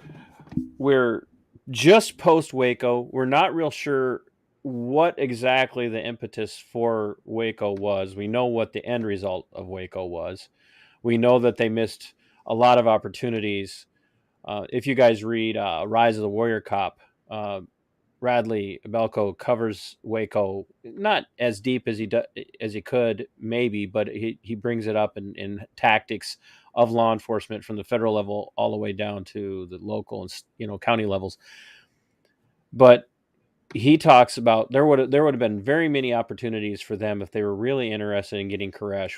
just post Waco. We're not real sure what exactly the impetus for Waco was. We know what the end result of Waco was. We know that they missed a lot of opportunities. If you guys read Rise of the Warrior Cop, Radley Belko covers Waco not as deep as he could maybe, but he brings it up in tactics of law enforcement from the federal level all the way down to the local and county levels. But he talks about there would have been very many opportunities for them if they were really interested in getting Koresh.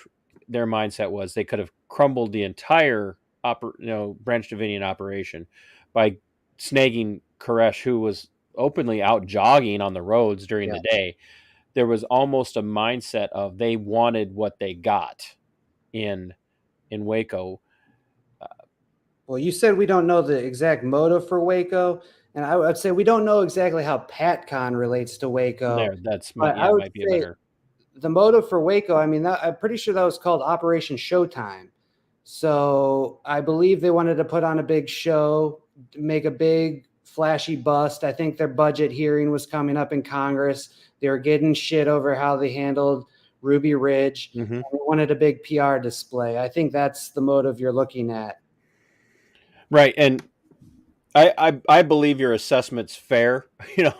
Their mindset was they could have crumbled the entire Branch Davidian operation by snagging Koresh, who was openly out jogging on the roads during the day. There was almost a mindset of they wanted what they got in Waco. Well, you said we don't know the exact motive for Waco, and I would say we don't know exactly how PatCon relates to Waco. But I would Might be a say better. the motive for Waco, I mean, I'm pretty sure that was called Operation Showtime. So I believe they wanted to put on a big show, make a big flashy bust. I think their budget hearing was coming up in Congress. They were getting shit over how they handled Ruby Ridge. Mm-hmm. And they wanted a big PR display. I think that's the motive you're looking at. Right, and I believe your assessment's fair.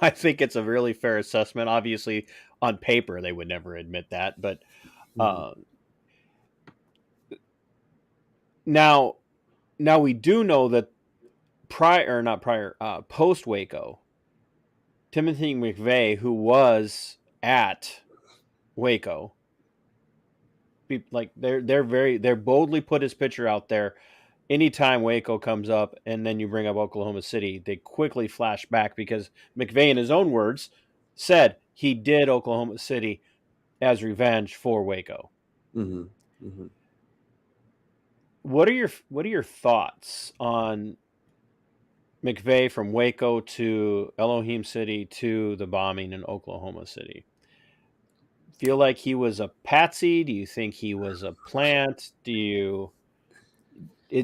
I think it's a really fair assessment. Obviously, on paper, they would never admit that, but now we do know that post Waco, Timothy McVeigh, who was at Waco, they're boldly put his picture out there. Anytime Waco comes up and then you bring up Oklahoma City, they quickly flash back because McVeigh, in his own words, said he did Oklahoma City as revenge for Waco. Mm-hmm. Mm-hmm. What are your thoughts on McVeigh from Waco to Elohim City to the bombing in Oklahoma City? Feel like he was a patsy? Do you think he was a plant?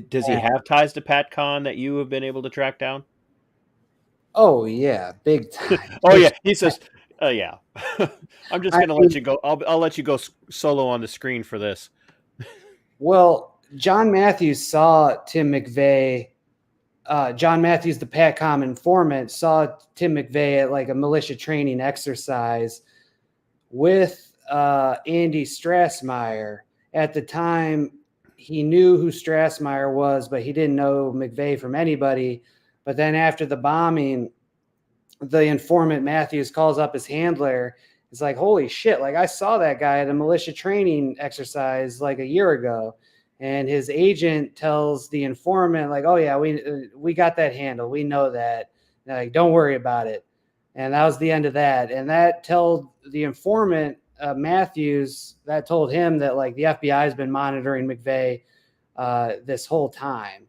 Does he have ties to PatCon that you have been able to track down? Oh yeah, big time. Oh yeah, he says, yeah. I'm just gonna let you go. I'll let you go solo on the screen for this. Well, John Matthews saw Tim McVeigh. John Matthews, the PatCom informant, saw Tim McVeigh at like a militia training exercise with Andy Strassmeyer. At the time, he knew who Strassmeyer was, but he didn't know McVeigh from anybody. But then after the bombing, the informant Matthews calls up his handler. It's like, holy shit, like I saw that guy at a militia training exercise like a year ago. And his agent tells the informant, like, oh yeah, we got that handle. We know that. Like, don't worry about it. And that was the end of that. And that told the informant, Matthews, that told him that like the FBI has been monitoring McVeigh this whole time.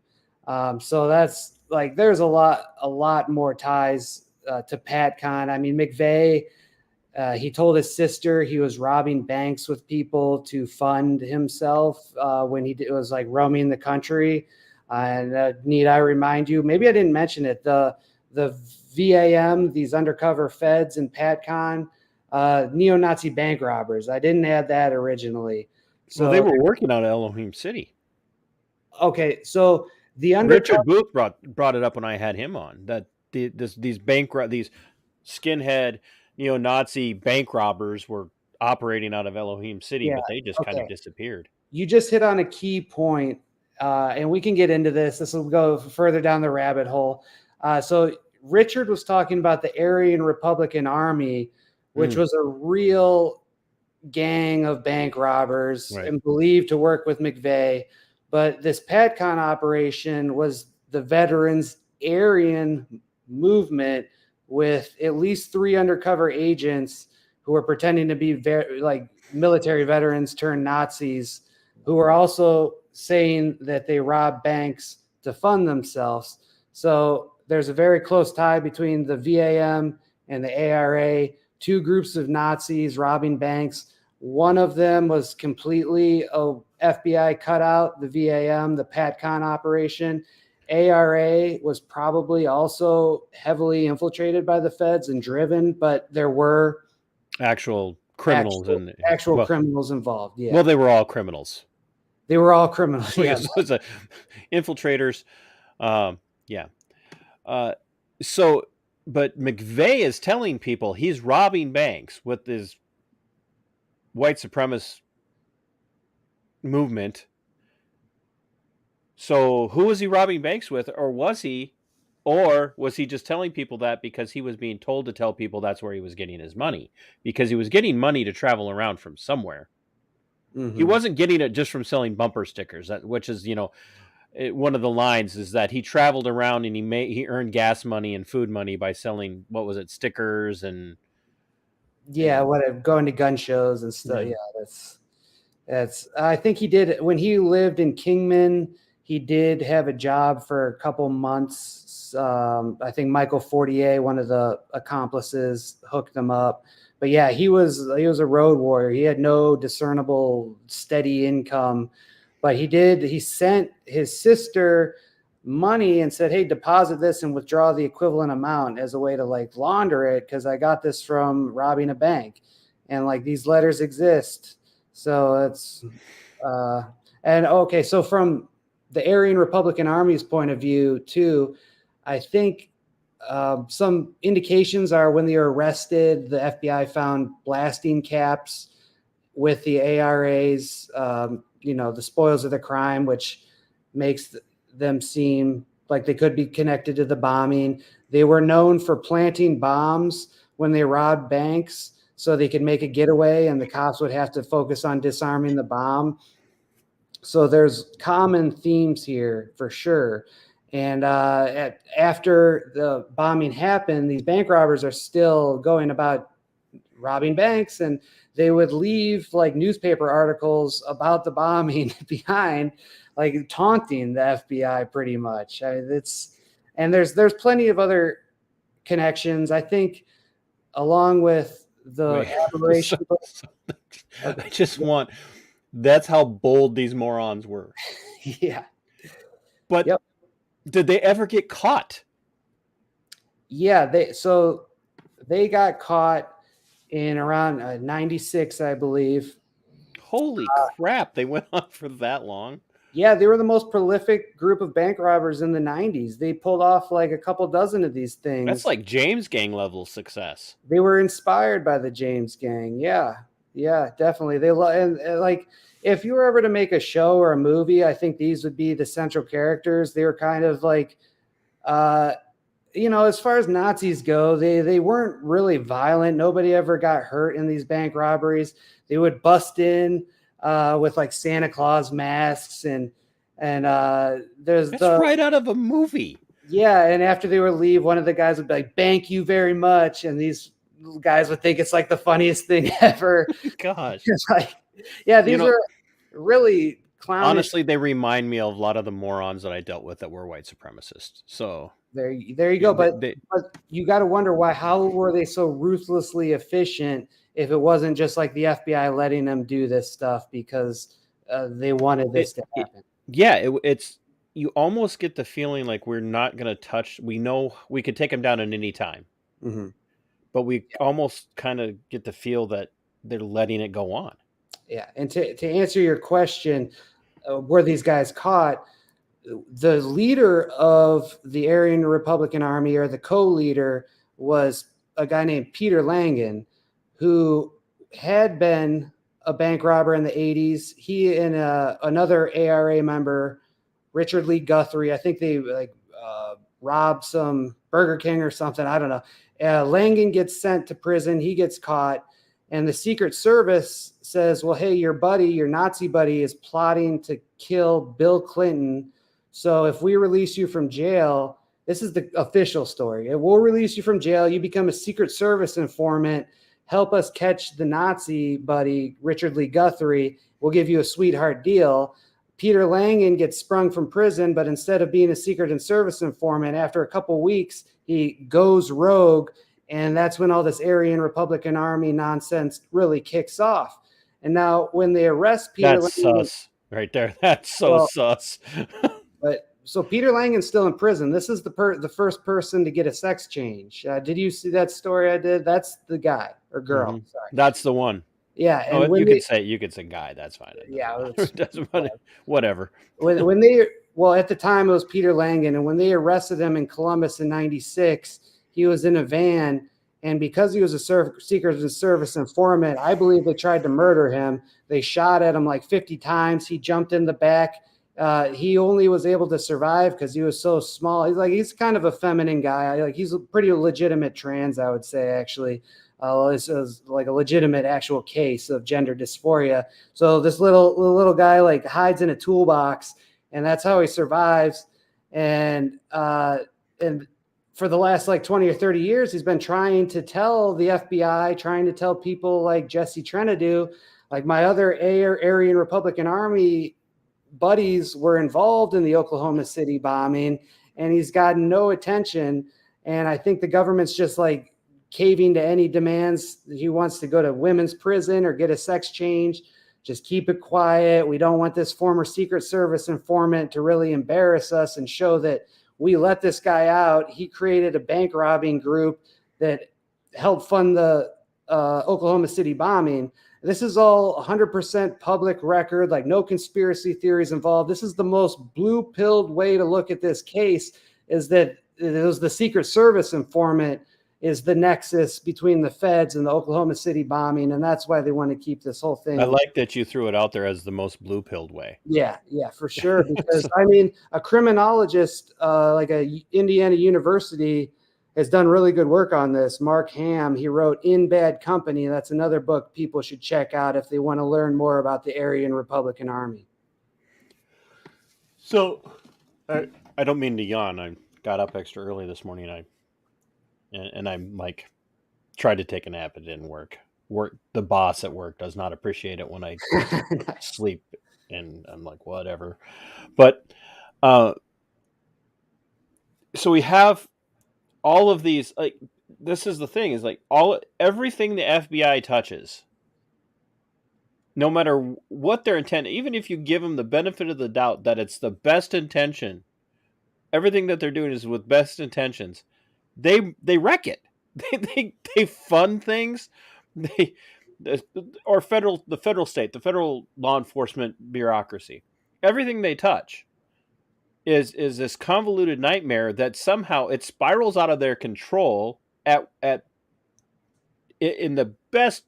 So that's like, there's a lot more ties to PatCon. I mean, McVeigh, he told his sister he was robbing banks with people to fund himself when he was like roaming the country. And need I remind you, maybe I didn't mention it, the VAM, these undercover feds in PatCon, neo-Nazi bank robbers. I didn't add that originally. So they were working out of Elohim City. Okay, so Richard Booth brought it up when I had him on, that these skinhead neo-Nazi bank robbers were operating out of Elohim City, but they just kind of disappeared. You just hit on a key point, and we can get into this. This will go further down the rabbit hole. So Richard was talking about the Aryan Republican Army, which was a real gang of bank robbers and believed to work with McVeigh. But this PatCon operation was the veterans Aryan movement with at least 3 undercover agents who were pretending to be like military veterans turned Nazis, who were also saying that they robbed banks to fund themselves. So there's a very close tie between the VAM and the ARA, 2 groups of Nazis robbing banks. One of them was completely a FBI cutout, the VAM, the PatCon operation. ARA was probably also heavily infiltrated by the feds and driven, but there were actual criminals criminals involved. Yeah. Well, they were all criminals. They were all criminals. Yeah. Infiltrators. Yeah. So, but McVeigh is telling people he's robbing banks with his white supremacist movement. So who was he robbing banks with, or was he Or was he just telling people that because he was being told to tell people that's where he was getting his money? Because he was getting money to travel around from somewhere. He wasn't getting it just from selling bumper stickers, which is, one of the lines is that he traveled around and he earned gas money and food money by selling, what was it, stickers and going to gun shows and stuff. Yeah. Yeah, that's I think he did when he lived in Kingman. He did have a job for a couple months. I think Michael Fortier, one of the accomplices, hooked him up. But yeah, he was a road warrior. He had no discernible steady income, but he sent his sister money and said, "Hey, deposit this and withdraw the equivalent amount as a way to like launder it because I got this from robbing a bank." And like these letters exist. So it's and okay, so from the Aryan Republican Army's point of view too, I think some indications are when they were arrested, the FBI found blasting caps with the ARAs, the spoils of the crime, which makes them seem like they could be connected to the bombing. They were known for planting bombs when they robbed banks so they could make a getaway and the cops would have to focus on disarming the bomb. So there's common themes here for sure. And after the bombing happened, these bank robbers are still going about robbing banks, and they would leave like newspaper articles about the bombing behind, like taunting the FBI pretty much. And there's plenty of other connections. I think along with the aberration. I just want, that's how bold these morons were. Yeah. But yep. Did they ever get caught? Yeah, they got caught in around 96, I believe. Holy crap, they went on for that long? Yeah, they were the most prolific group of bank robbers in the 90s. They pulled off like a couple dozen of these things. That's like James Gang level success. They were inspired by the James Gang. Yeah, definitely. And like, if you were ever to make a show or a movie, I think these would be the central characters. They were kind of like, as far as Nazis go, they weren't really violent. Nobody ever got hurt in these bank robberies. They would bust in with like Santa Claus masks and that's right out of a movie. Yeah, and after they would leave, one of the guys would be like, "Thank you very much," and these guys would think it's like the funniest thing ever. Gosh, it's like, yeah, these are really clownish. Honestly, they remind me of a lot of the morons that I dealt with that were white supremacists. So there you go. But you got to wonder how were they so ruthlessly efficient if it wasn't just like the FBI letting them do this stuff because they wanted this to happen. It's you almost get the feeling like we're not going to touch. We know we could take them down at any time, but we almost kind of get the feel that they're letting it go on. Yeah, and to answer your question, were these guys caught? The leader of the Aryan Republican Army, or the co-leader, was a guy named Peter Langen, who had been a bank robber in the 80s. He and another ARA member, Richard Lee Guthrie, I think they robbed some Burger King or something. I don't know. Langen gets sent to prison. He gets caught. And the Secret Service says, well, hey, your Nazi buddy is plotting to kill Bill Clinton. So if we release you from jail, this is the official story. We'll release you from jail. You become a Secret Service informant. Help us catch the Nazi buddy, Richard Lee Guthrie. We'll give you a sweetheart deal. Peter Langen gets sprung from prison, but instead of being a Secret and Service informant, after a couple weeks, he goes rogue. And that's when all this Aryan Republican Army nonsense really kicks off. And now when they arrest Peter Langen... That's sus right there. That's sus. But so Peter Langen's still in prison. This is the first person to get a sex change. Did you see that story I did? That's the guy or girl. Sorry. That's the one. Yeah. And you could say guy. That's fine. Yeah. Whatever. At the time it was Peter Langen. And when they arrested him in Columbus in 96, he was in a van, and because he was a Secret Service informant, I believe they tried to murder him. They shot at him like 50 times. He jumped in the back He only was able to survive because he was so small. He's kind of a feminine guy. Like he's a pretty legitimate trans, I would say, actually. This is like a legitimate actual case of gender dysphoria. So this little guy like hides in a toolbox, and that's how he survives. And for the last like 20 or 30 years, he's been trying to tell the FBI, trying to tell people like Jesse Trenadu, like my other Aryan Republican Army buddies were involved in the Oklahoma City bombing, and he's gotten no attention. And I think the government's just like caving to any demands. He wants to go to women's prison or get a sex change. Just keep it quiet. We don't want this former Secret Service informant to really embarrass us and show that we let this guy out. He created a bank robbing group that helped fund the Oklahoma City bombing. This is all 100% public record, like no conspiracy theories involved. This is the most blue-pilled way to look at this case, is that it was the Secret Service informant is the nexus between the feds and the Oklahoma City bombing, and that's why they want to keep this whole thing. I like that you threw it out there as the most blue-pilled way. Yeah, for sure. Because, I mean, a criminologist like a Indiana University has done really good work on this. Mark Ham, he wrote In Bad Company. That's another book people should check out if they want to learn more about the Aryan Republican Army. So, I don't mean to yawn. I got up extra early this morning. And I'm like, tried to take a nap. It didn't work. The boss at work does not appreciate it when I sleep, and I'm like, whatever. But so we have all of these, like, this is the thing, is like everything the FBI touches, no matter what their intent, even if you give them the benefit of the doubt that it's the best intention, everything that they're doing is with best intentions, they wreck it. They fund things. The federal law enforcement bureaucracy, everything they touch is this convoluted nightmare that somehow it spirals out of their control in the best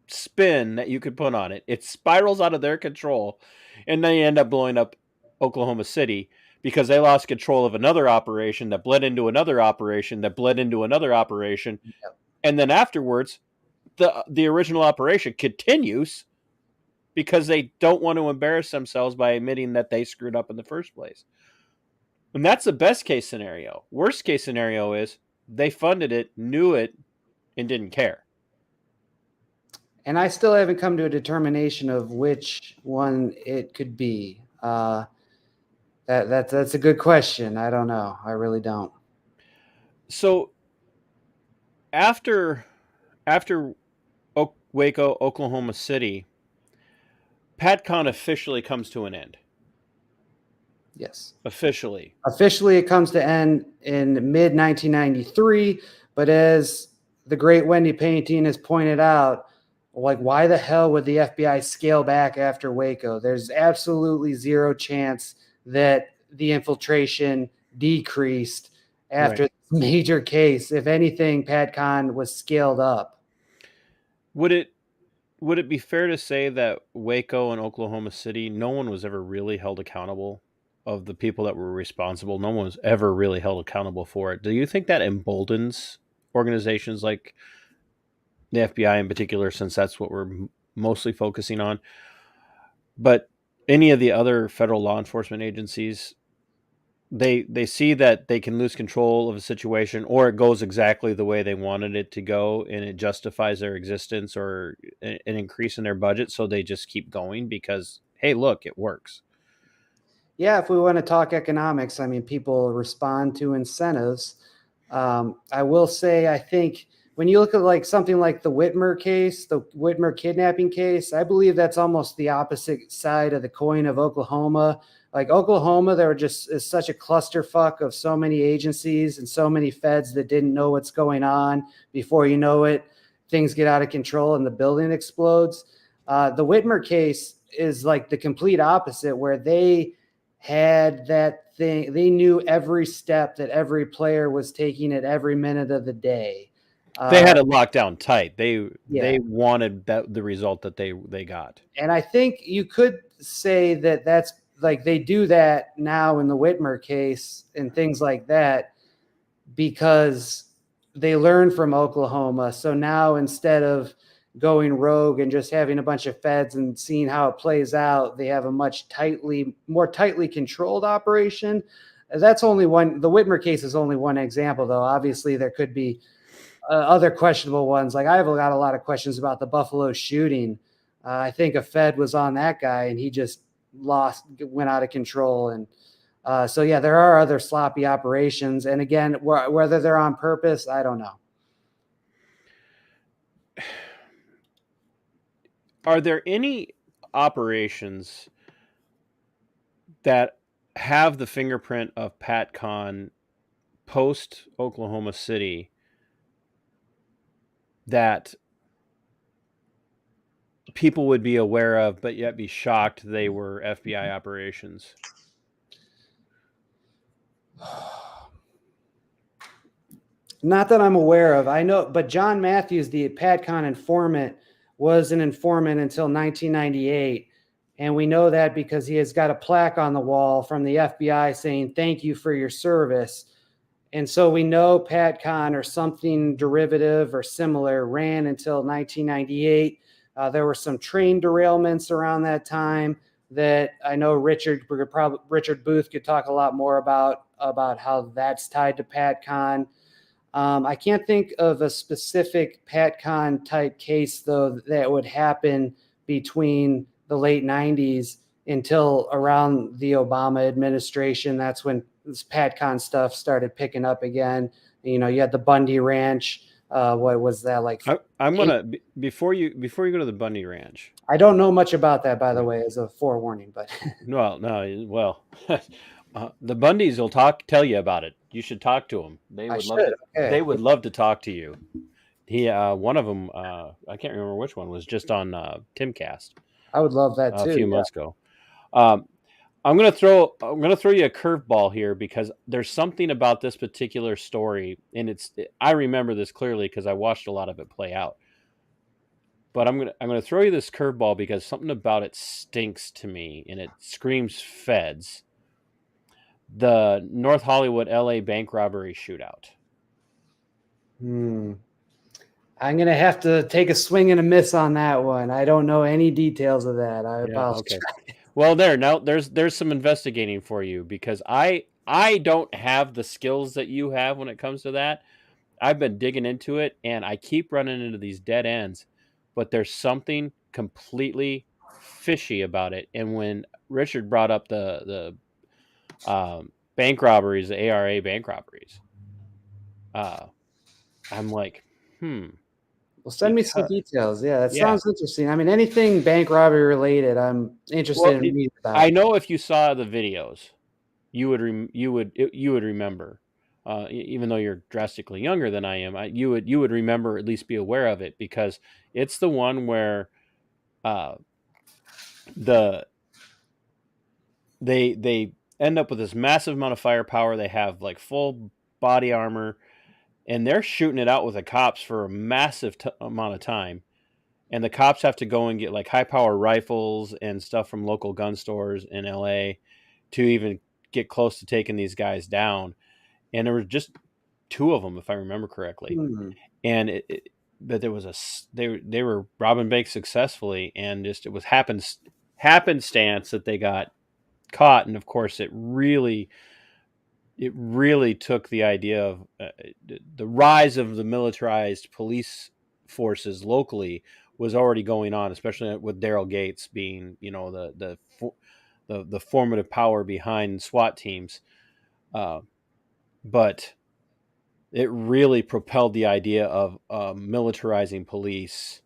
spin that you could put on it. It spirals out of their control, and they end up blowing up Oklahoma City because they lost control of another operation that bled into another operation that bled into another operation. Yep. And then afterwards, the original operation continues because they don't want to embarrass themselves by admitting that they screwed up in the first place. And that's the best case scenario. Worst case scenario is they funded it, knew it, and didn't care. And I still haven't come to a determination of which one it could be. That's a good question. I don't know. I really don't. So after Waco, Oklahoma City, PatCon officially comes to an end. Yes. Officially, it comes to end in mid-1993. But as the great Wendy Painting has pointed out, like, why the hell would the FBI scale back after Waco? There's absolutely zero chance that the infiltration decreased after this major case. If anything, PatCon was scaled up. Would it be fair to say that Waco and Oklahoma City, no one was ever really held accountable? Of the people that were responsible, no one was ever really held accountable for it. Do you think that emboldens organizations like the FBI in particular, since that's what we're mostly focusing on? But any of the other federal law enforcement agencies, they see that they can lose control of a situation, or it goes exactly the way they wanted it to go, and it justifies their existence or an increase in their budget, so they just keep going because, hey, look, it works. Yeah, if we want to talk economics, I mean, people respond to incentives. I will say, I think when you look at like something like the Whitmer case, the Whitmer kidnapping case, I believe that's almost the opposite side of the coin of Oklahoma. Like Oklahoma, there is such a clusterfuck of so many agencies and so many feds that didn't know what's going on. Before you know it, things get out of control and the building explodes. The Whitmer case is like the complete opposite, where they had that thing. They knew every step that every player was taking at every minute of the day. They had it locked down tight. They wanted the result that they got. And I think you could say that that's like they do that now in the Whitmer case and things like that because they learned from Oklahoma. So now instead of going rogue and just having a bunch of feds and seeing how it plays out, they have a much more tightly controlled operation. That's only one. The Whitmer case is only one example, though. Obviously, there could be other questionable ones. Like I have got a lot of questions about the Buffalo shooting. I think a Fed was on that guy and he just went out of control. And so, yeah, there are other sloppy operations. And again, whether they're on purpose, I don't know. Are there any operations that have the fingerprint of PatCon post Oklahoma City that people would be aware of, but yet be shocked they were FBI operations? Not that I'm aware of. I know, but John Matthews, the PatCon informant, was an informant until 1998. And we know that because he has got a plaque on the wall from the FBI saying, "Thank you for your service." And so we know PatCon or something derivative or similar ran until 1998. There were some train derailments around that time that I know Richard Booth could talk a lot more about how that's tied to PatCon. I can't think of a specific PatCon type case, though, that would happen between the late 90s until around the Obama administration. That's when this PatCon stuff started picking up again. You know, you had the Bundy Ranch. What was that like? I'm gonna before you go to the Bundy Ranch. I don't know much about that, by the way, as a forewarning. But well, the Bundys will tell you about it. You should talk to them. They would love. They would love to talk to you. He, one of them, I can't remember which one, was just on Timcast. I would love that too. A few months ago. I'm gonna throw you a curveball here because there's something about this particular story, and I remember this clearly because I watched a lot of it play out. But I'm gonna throw you this curveball because something about it stinks to me, and it screams feds. The North Hollywood, LA bank robbery shootout. I'm going to have to take a swing and a miss on that one. I don't know any details of that. I apologize. Okay. Well, there's some investigating for you because I don't have the skills that you have when it comes to that. I've been digging into it and I keep running into these dead ends, but there's something completely fishy about it. And when Richard brought up the bank robberies, the ARA bank robberies, I'm like, Well, send me some details. Yeah, that sounds interesting. I mean, anything bank robbery related, I'm interested in reading about. I know if you saw the videos, you would remember. Even though you're drastically younger than I am, you would remember, at least be aware of it, because it's the one where they end up with this massive amount of firepower. They have like full body armor, and they're shooting it out with the cops for a massive amount of time. And the cops have to go and get like high power rifles and stuff from local gun stores in LA to even get close to taking these guys down. And there were just two of them, if I remember correctly. And but there was they were robbing banks successfully, and just it was happenstance that they got caught. And of course, it really took the idea of the rise of the militarized police forces locally was already going on, especially with Daryl Gates being, the formative power behind SWAT teams. But it really propelled the idea of militarizing police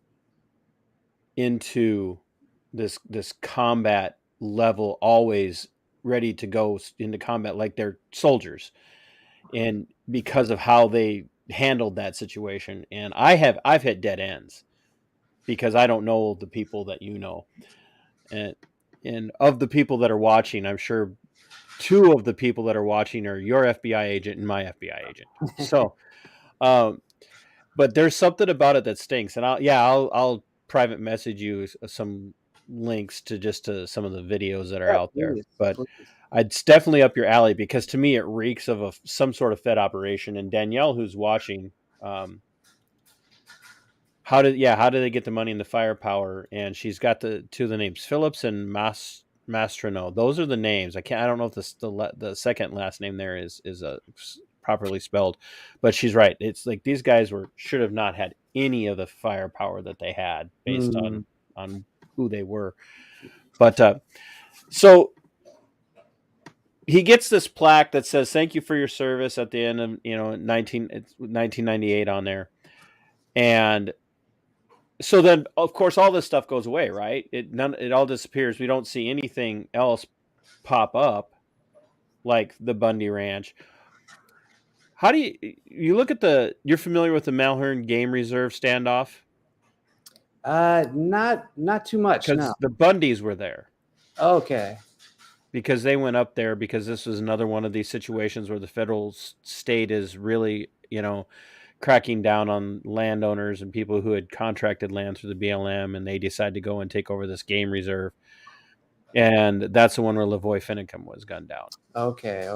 into this combat level, always ready to go into combat like they're soldiers. And because of how they handled that situation, and I've hit dead ends because I don't know the people that you know, and of the people that are watching, I'm sure two of the people that are watching are your FBI agent and my FBI agent. So, but there's something about it that stinks, and I'll private message you some links to some of the videos that are out there, Please, but please. it's definitely up your alley because to me it reeks of some sort of Fed operation. And Danielle, who's watching, how did they get the money and the firepower? And she's got the names Phillips and Mastrino. Those are the names. I don't know if the second last name there is properly spelled, but she's right. It's like these guys should have not had any of the firepower that they had based on who they were. But so he gets this plaque that says "Thank you for your service" at the end of 1998 on there, and so then of course all this stuff goes away, right? It all disappears. We don't see anything else pop up like the Bundy Ranch. How do you look at you're familiar with the Malhern Game Reserve standoff? Not too much. Because No. the Bundys were there. Okay. Because they went up there because this was another one of these situations where the federal state is really, cracking down on landowners and people who had contracted land through the BLM, and they decided to go and take over this game reserve. And that's the one where Lavoy Finicum was gunned down. Okay.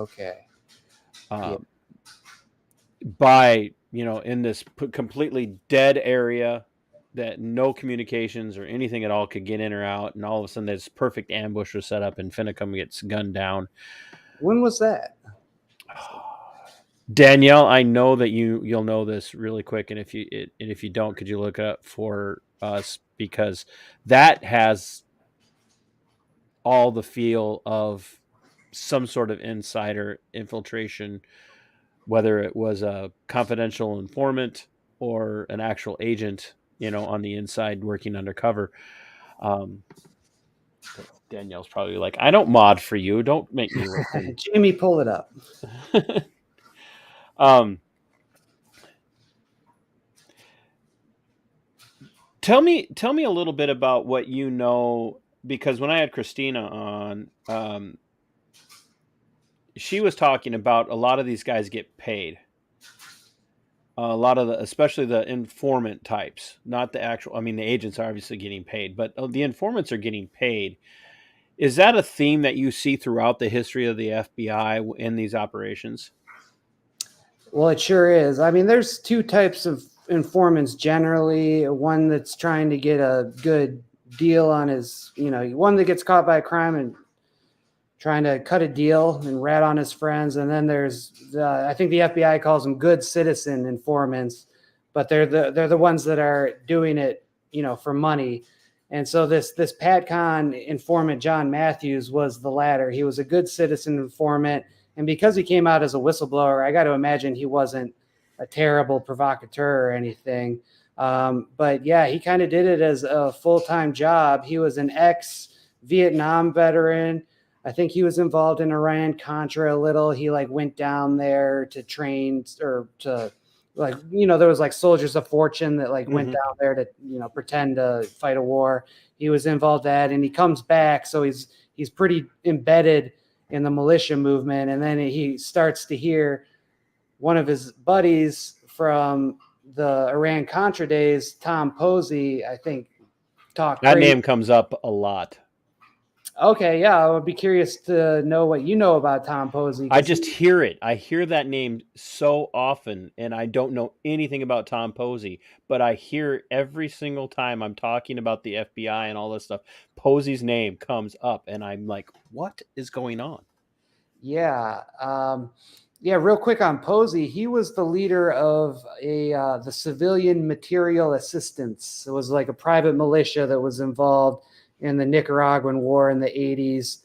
By, in this completely dead area that no communications or anything at all could get in or out. And all of a sudden this perfect ambush was set up and Finicum gets gunned down. When was that? Danielle, I know that you'll know this really quick. And if you don't, could you look it up for us? Because that has all the feel of some sort of insider infiltration, whether it was a confidential informant or an actual agent, on the inside working undercover. Danielle's probably like, I don't mod for you. Don't make me listen. Jimmy, pull it up. Tell me a little bit about what you know, because when I had Christina on, she was talking about a lot of these guys get paid. A lot of especially the informant types, not the actual. I mean, the agents are obviously getting paid, but the informants are getting paid. Is that a theme that you see throughout the history of the FBI in these operations? Well, it sure is. I mean, there's two types of informants generally. One that's trying to get a good deal on his, one that gets caught by a crime and trying to cut a deal and rat on his friends. And then there's, I think the FBI calls them good citizen informants, but they're the ones that are doing it, for money. And so this PatCon informant, John Matthews, was the latter. He was a good citizen informant. And because he came out as a whistleblower, I got to imagine he wasn't a terrible provocateur or anything. But yeah, he kind of did it as a full-time job. He was an ex-Vietnam veteran. I think he was involved in Iran-Contra a little. He went down there to train or to there was soldiers of fortune that went down there to, pretend to fight a war. He was involved in that, and he comes back. So he's pretty embedded in the militia movement. And then he starts to hear one of his buddies from the Iran-Contra days, Tom Posey, I think, talk That crazy. name comes up a lot. Okay, yeah, I would be curious to know what you know about Tom Posey. I just hear it. I hear that name so often, and I don't know anything about Tom Posey, but I hear every single time I'm talking about the FBI and all this stuff, Posey's name comes up, and I'm like, what is going on? Yeah. Real quick on Posey, he was the leader of the Civilian Material Assistance. It was like a private militia that was involved in the Nicaraguan War in the 80s.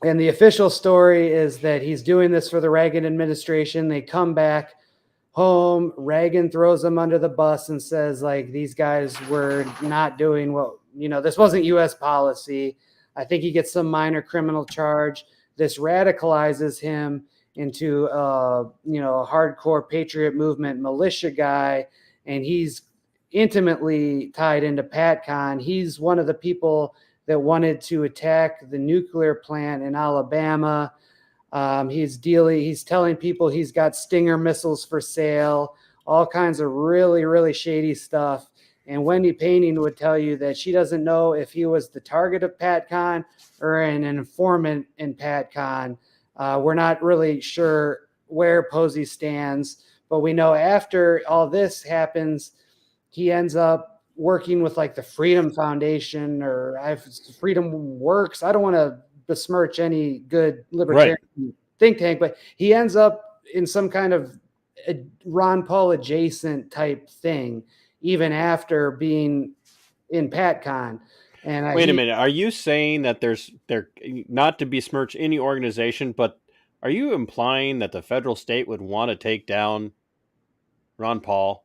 And the official story is that he's doing this for the Reagan administration. They come back home. Reagan throws them under the bus and says, these guys were not doing what, this wasn't U.S. policy. I think he gets some minor criminal charge. This radicalizes him into, a hardcore patriot movement militia guy. And he's intimately tied into PatCon. He's one of the people that wanted to attack the nuclear plant in Alabama. He's telling people he's got Stinger missiles for sale, all kinds of really, really shady stuff. And Wendy Painting would tell you that she doesn't know if he was the target of PatCon or an informant in PatCon. We're not really sure where Posey stands, but we know after all this happens, he ends up working with like the Freedom Foundation or Freedom Works. I don't want to besmirch any good libertarian think tank, but he ends up in some kind of Ron Paul adjacent type thing, even after being in PatCon. And Wait a minute. Are you saying that they're not to besmirch any organization, but are you implying that the federal state would want to take down Ron Paul?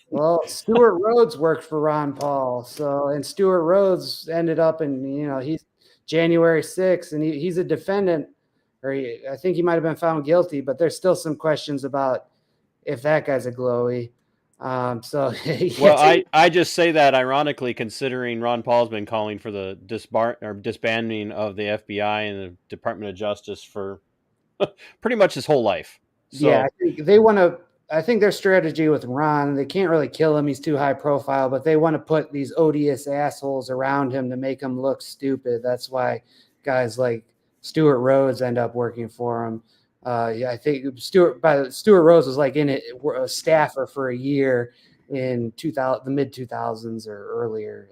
Well, Stuart Rhodes worked for Ron Paul, and Stuart Rhodes ended up he's January 6th, and he's a defendant, I think he might have been found guilty, but there's still some questions about if that guy's a glowy. Well, I just say that ironically, considering Ron Paul's been calling for the disbanding of the FBI and the Department of Justice for pretty much his whole life. So, yeah, I think they want to. I think their strategy with Ron, they can't really kill him; he's too high profile. But they want to put these odious assholes around him to make him look stupid. That's why guys like Stuart Rhodes end up working for him. I think Stuart Rhodes was like in it, a staffer for a year in the mid 2000s or earlier.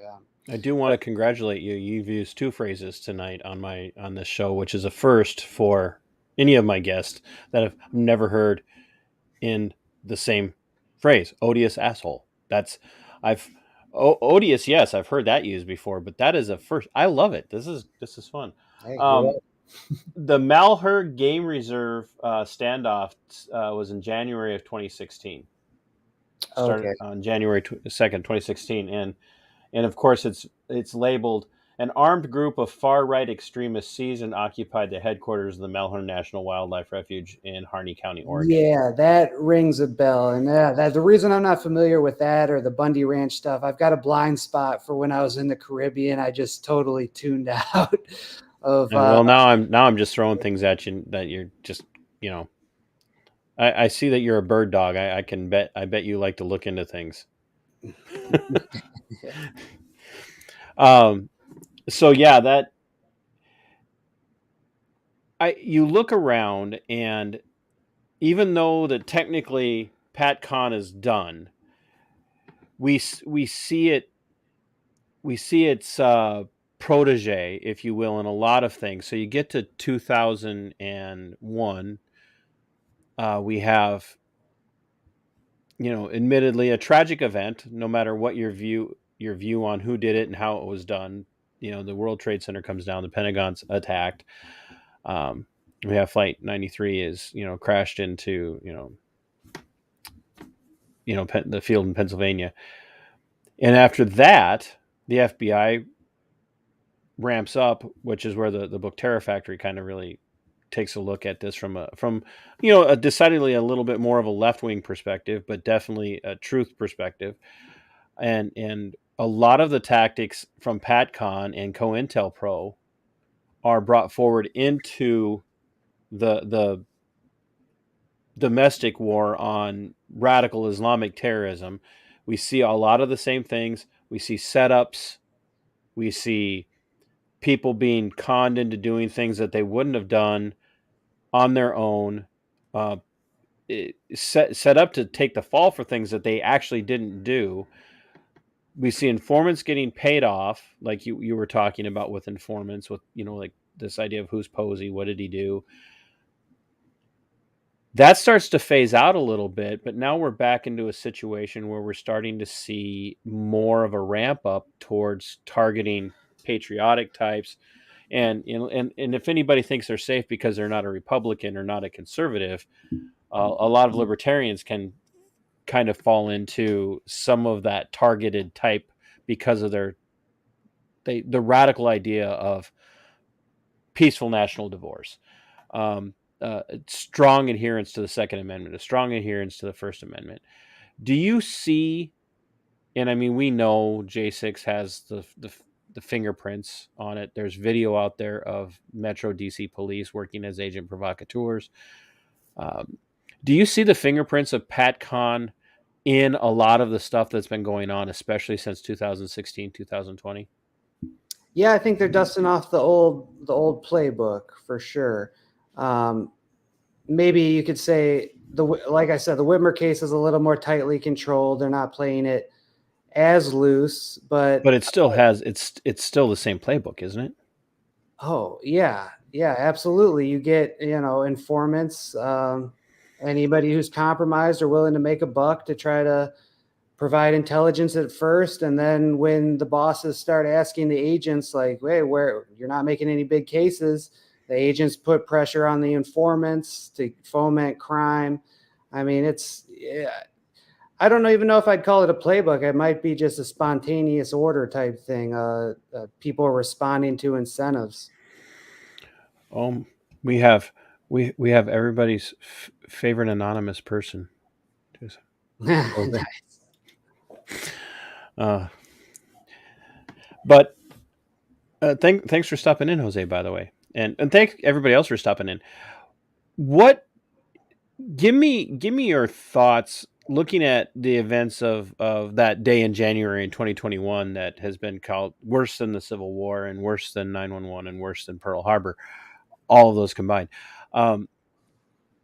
I do want to congratulate you. You've used two phrases tonight on this show, which is a first for any of my guests that I've never heard in the same phrase. Odious asshole. Odious. Yes, I've heard that used before, but that is a first. I love it. This is fun. The Malheur Game Reserve standoff was in January of 2016. Started on January 2nd, 2016, and of course it's labeled an armed group of far-right extremists seized and occupied the headquarters of the Malheur National Wildlife Refuge in Harney County, Oregon. Yeah, that rings a bell. And that's the reason I'm not familiar with that or the Bundy Ranch stuff. I've got a blind spot for when I was in the Caribbean. I just totally tuned out of. Well, now I'm just throwing things at you that you're just, I see that you're a bird dog. I bet you like to look into things. So yeah, you look around, and even though that technically PatCon is done, we see its protege, if you will, in a lot of things. So you get to 2001, we have, admittedly a tragic event. No matter what your view on who did it and how it was done, the World Trade Center comes down, the Pentagon's attacked. We have Flight 93 is, crashed into, the field in Pennsylvania. And after that, the FBI ramps up, which is where the book Terror Factory kind of really takes a look at this from a decidedly a little bit more of a left-wing perspective, but definitely a truth perspective. And a lot of the tactics from PatCon and COINTELPRO are brought forward into the domestic war on radical Islamic terrorism. We see a lot of the same things. We see setups. We see people being conned into doing things that they wouldn't have done on their own, set up to take the fall for things that they actually didn't do. We see informants getting paid off, like you were talking about with informants, with like this idea of who's Posey, what did he do. That starts to phase out a little bit, but now we're back into a situation where we're starting to see more of a ramp up towards targeting patriotic types. And if anybody thinks they're safe because they're not a Republican or not a conservative, a lot of libertarians can kind of fall into some of that targeted type because of the radical idea of peaceful national divorce. Strong adherence to the Second Amendment, a strong adherence to the First Amendment. Do you see, and I mean, we know J6 has the fingerprints on it. There's video out there of Metro DC police working as agent provocateurs. Do you see the fingerprints of PatCon in a lot of the stuff that's been going on, especially since 2016, 2020? Yeah, I think they're dusting off the old playbook for sure. Maybe you could say like I said, the Whitmer case is a little more tightly controlled. They're not playing it as loose, but But it still has it's still the same playbook, isn't it? oh yeah, absolutely. You get informants, anybody who's compromised or willing to make a buck to try to provide intelligence at first, and then when the bosses start asking the agents like, "Hey, where you're not making any big cases," the agents put pressure on the informants to foment crime. I mean, I don't even know if I'd call it a playbook. It might be just a spontaneous order type thing. People responding to incentives. We have we have everybody's favorite anonymous person. Uh, but thanks for stopping in, Jose, by the way, and thank everybody else for stopping in. What give me your thoughts looking at the events of that day in January in 2021 that has been called worse than the Civil War and worse than 9/11 and worse than Pearl Harbor, all of those combined.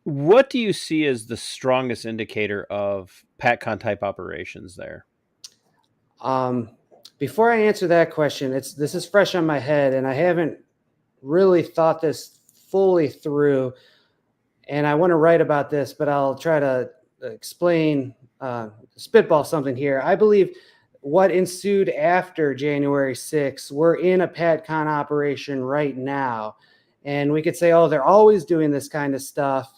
What do you see as the strongest indicator of PatCon type operations there? Before I answer that question, this is fresh on my head, and I haven't really thought this fully through. And I want to write about this, but I'll try to explain, spitball something here. I believe what ensued after January 6th, we're in a PatCon operation right now. And we could say, oh, they're always doing this kind of stuff.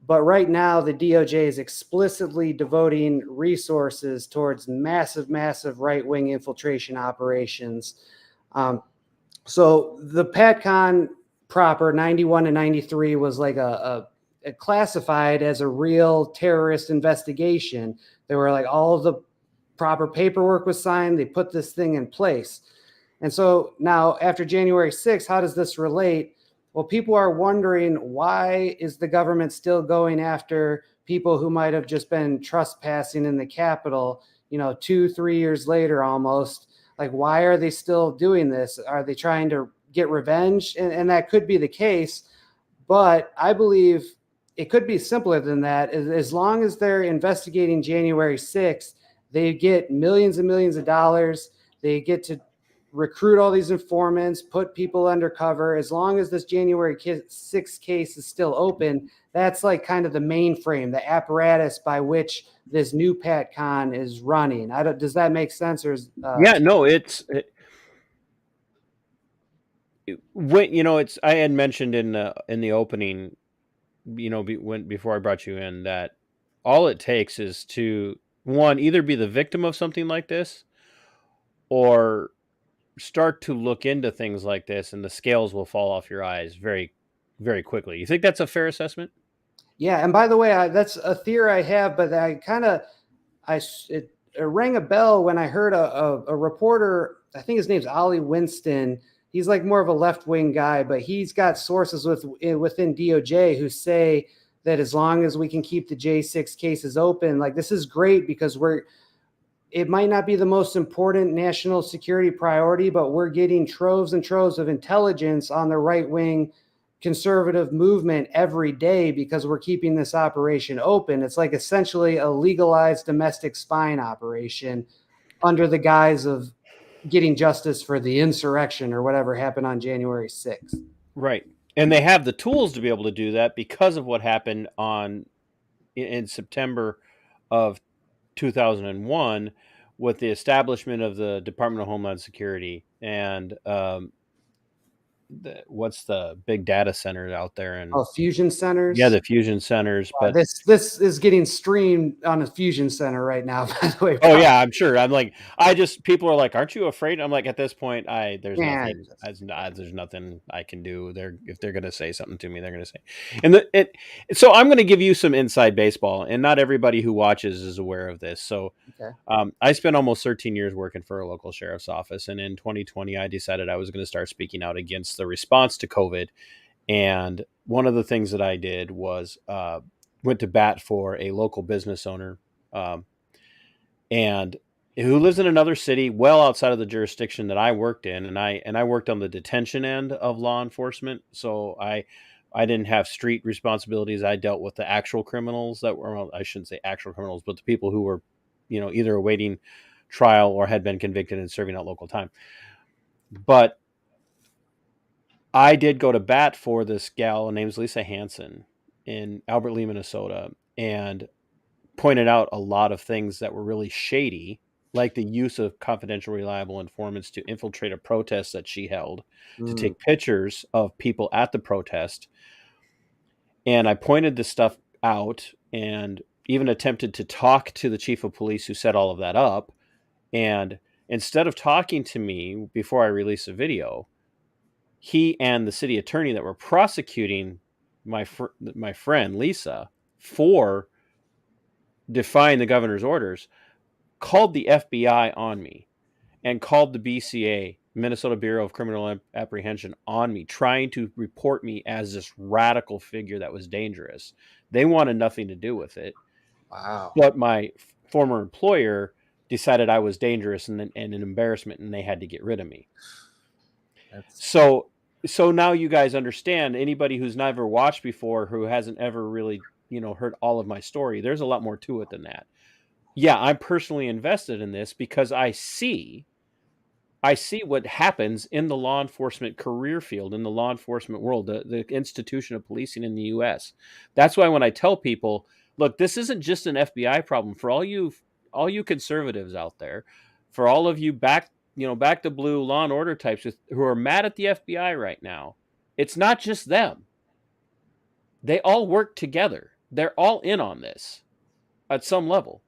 But right now, the DOJ is explicitly devoting resources towards massive, massive right-wing infiltration operations. So the PatCon proper 91 and 93 was like a classified as a real terrorist investigation. There were like all of the proper paperwork was signed. They put this thing in place. And so now after January 6th, how does this relate? Well, people are wondering, why is the government still going after people who might have just been trespassing in the Capitol, 2-3 years later almost? Like, why are they still doing this? Are they trying to get revenge? And that could be the case, but I believe it could be simpler than that. As long as they're investigating January 6th, they get millions and millions of dollars. They get to recruit all these informants, put people undercover. As long as this January 6th case is still open, that's like kind of the mainframe, the apparatus by which this new PatCon is running. Does that make sense? Or Yeah, no, it's I had mentioned in the opening, before I brought you in, that all it takes is to either be the victim of something like this or start to look into things like this, and the scales will fall off your eyes very, very quickly. You think that's a fair assessment? Yeah, and by the way, that's a theory I have, but it rang a bell when I heard a reporter. I think his name's Ollie Winston. He's like more of a left-wing guy, but he's got sources within DOJ who say that as long as we can keep the J6 cases open, like this is great because it might not be the most important national security priority, but we're getting troves and troves of intelligence on the right-wing conservative movement every day because we're keeping this operation open. It's like essentially a legalized domestic spying operation under the guise of getting justice for the insurrection or whatever happened on January 6th. Right. And they have the tools to be able to do that because of what happened in September of 2001 with the establishment of the Department of Homeland Security and what's the big data center out there? And fusion centers. Yeah, the fusion centers. But this is getting streamed on a fusion center right now, by the way. Oh yeah, I'm sure. I'm like, people are like, "Aren't you afraid?" I'm like, at this point, there's nothing I can do. If they're gonna say something to me, they're gonna say. And so I'm gonna give you some inside baseball, and not everybody who watches is aware of this. So, okay. I spent almost 13 years working for a local sheriff's office, and in 2020, I decided I was going to start speaking out against the response to COVID. And one of the things that I did was went to bat for a local business owner and who lives in another city well outside of the jurisdiction that I worked in. And I worked on the detention end of law enforcement. So I didn't have street responsibilities. I dealt with the actual criminals that were, well, I shouldn't say actual criminals, but the people who were, either awaiting trial or had been convicted and serving out local time. But I did go to bat for this gal. Her name's Lisa Hansen in Albert Lee, Minnesota, and pointed out a lot of things that were really shady, like the use of confidential, reliable informants to infiltrate a protest that she held, to take pictures of people at the protest. And I pointed this stuff out and even attempted to talk to the chief of police who set all of that up. And instead of talking to me before I released the video, he and the city attorney that were prosecuting my friend Lisa for defying the governor's orders called the FBI on me and called the BCA, Minnesota Bureau of Criminal Apprehension, on me, trying to report me as this radical figure that was dangerous. They wanted nothing to do with it. Wow. But my former employer decided I was dangerous and an embarrassment, and they had to get rid of me. So now you guys understand, anybody who's never watched before, who hasn't ever really, heard all of my story, there's a lot more to it than that. Yeah, I'm personally invested in this because I see what happens in the law enforcement career field, in the law enforcement world, the institution of policing in the U.S. That's why when I tell people, look, this isn't just an FBI problem. For all you conservatives out there, for all of you back to blue law and order types who are mad at the FBI right now, it's not just them. They all work together. They're all in on this at some level.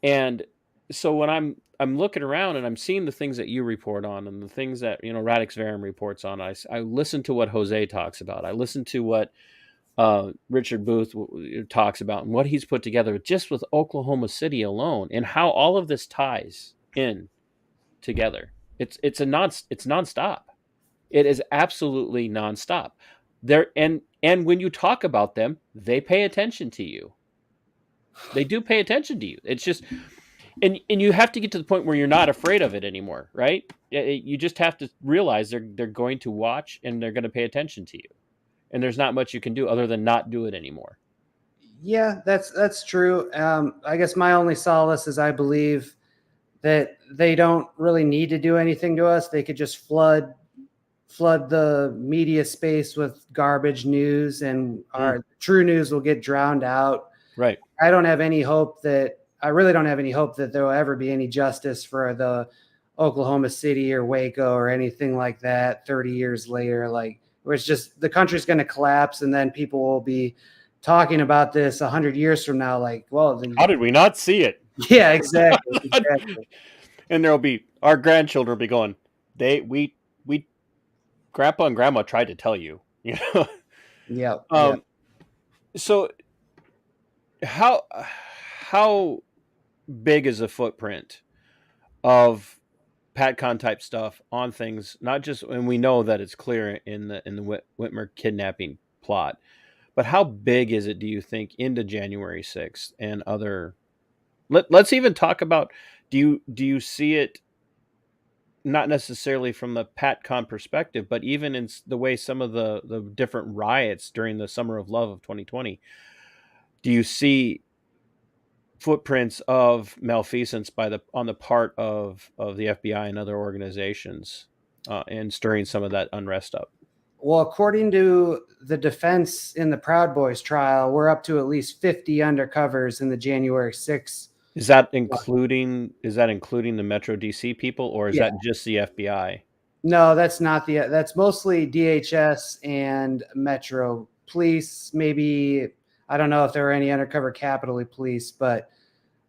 And so when I'm looking around and I'm seeing the things that you report on and the things that, Radix Verum reports on, I listen to what Jose talks about. I listen to what Richard Booth talks about and what he's put together just with Oklahoma City alone, and how all of this ties in together. It's nonstop. It is absolutely nonstop. And when you talk about them, they pay attention to you. They do pay attention to you. It's just, and you have to get to the point where you're not afraid of it anymore, right? You just have to realize they're going to watch and they're going to pay attention to you. And there's not much you can do other than not do it anymore. Yeah, that's true. I guess my only solace is I believe that they don't really need to do anything to us. They could just flood the media space with garbage news, and our true news will get drowned out. Right. I really don't have any hope that there will ever be any justice for the Oklahoma City or Waco or anything like that 30 years later, where it's just the country's going to collapse, and then people will be talking about this 100 years from now, how did we not see it? Yeah, exactly. And there'll be, our grandchildren will be going, we Grandpa and Grandma tried to tell you, Yeah. So how big is the footprint of PatCon type stuff on things? Not just, and we know that it's clear in the Whitmer kidnapping plot, but how big is it, do you think, into January 6th and other? Let's even talk about, do you see it not necessarily from the PatCon perspective, but even in the way some of the different riots during the Summer of Love of 2020, do you see footprints of malfeasance on the part of the FBI and other organizations and stirring some of that unrest up? Well, according to the defense in the Proud Boys trial, we're up to at least 50 undercovers in the January 6th. Is that including the Metro DC people, or is that just the FBI? No, that's mostly DHS and Metro Police. Maybe, I don't know if there were any undercover Capitol Police, but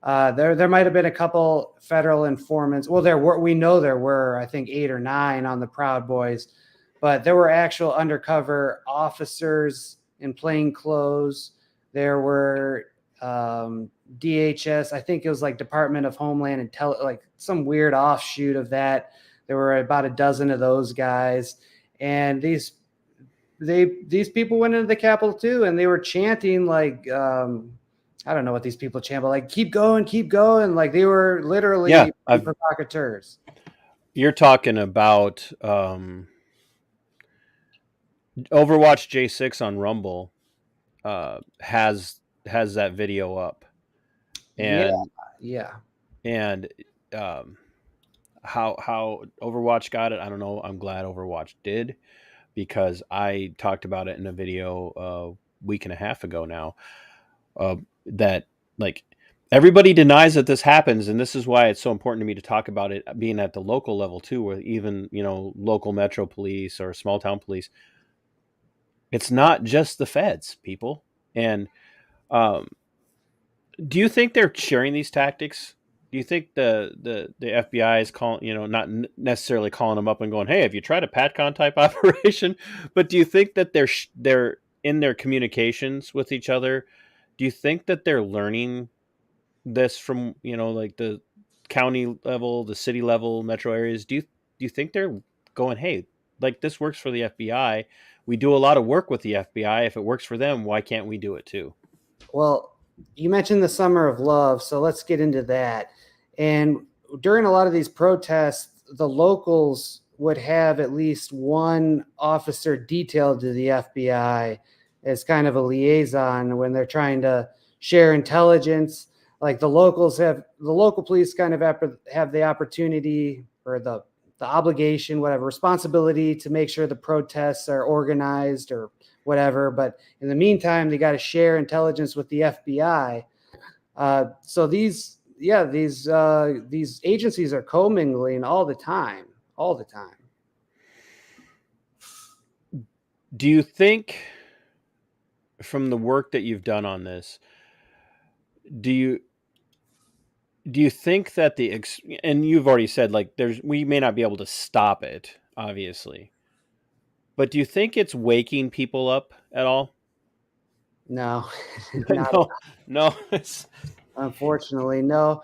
there might have been a couple federal informants. Well, we know there were, I think, 8 or 9 on the Proud Boys, but there were actual undercover officers in plain clothes. There were DHS, I think it was Department of Homeland Intelligence, some weird offshoot of that. There were about a dozen of those guys, and these people went into the Capitol too, and they were chanting I don't know what these people chant, but like keep going, like they were literally Yeah, provocateurs. you're talking about Overwatch J6 on Rumble has that video up, and Yeah. and um, how Overwatch got it, I don't know. I'm glad Overwatch did, because I talked about it in a video a week and a half ago now. That, like, everybody denies that this happens, and this is why it's so important to me to talk about it being at the local level too, where even local metro police or small town police. It's not just the feds, people. And um, do you think they're sharing these tactics? Do you think the FBI is calling, not necessarily calling them up and going, "Hey, have you tried a PatCon type operation?" But do you think that they're in their communications with each other? Do you think that they're learning this from, like the county level, the city level, metro areas? Do you think they're going, "Hey, like, this works for the FBI. We do a lot of work with the FBI. If it works for them, why can't we do it too?" Well, you mentioned the Summer of Love, so let's get into that. And during a lot of these protests, the locals would have at least one officer detailed to the FBI as kind of a liaison when they're trying to share intelligence. Like the local police kind of have the opportunity or the obligation, whatever, responsibility to make sure the protests are organized or whatever. But in the meantime, they got to share intelligence with the FBI. So these agencies are commingling all the time. Do you think, from the work that you've done on this, do you think that and you've already said, like, we may not be able to stop it, obviously, but do you think it's waking people up at all? No, No. Unfortunately, no.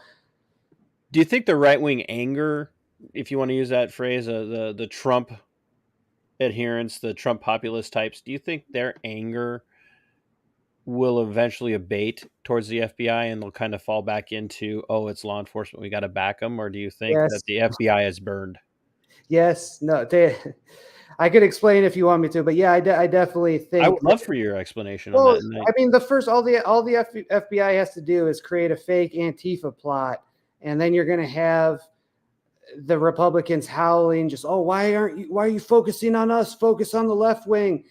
Do you think the right wing anger, if you want to use that phrase, the Trump adherents, the Trump populist types, do you think their anger will eventually abate towards the FBI and they'll kind of fall back into, "Oh, it's law enforcement, we got to back them"? Or do you think Yes. that the FBI is burned? Yes. No. I could explain if you want me to, but yeah, I definitely think. I would love for your explanation on Well, that. I mean, all the FBI has to do is create a fake Antifa plot, and then you're going to have the Republicans howling, just, "Oh, why are you focusing on us? Focus on the left wing."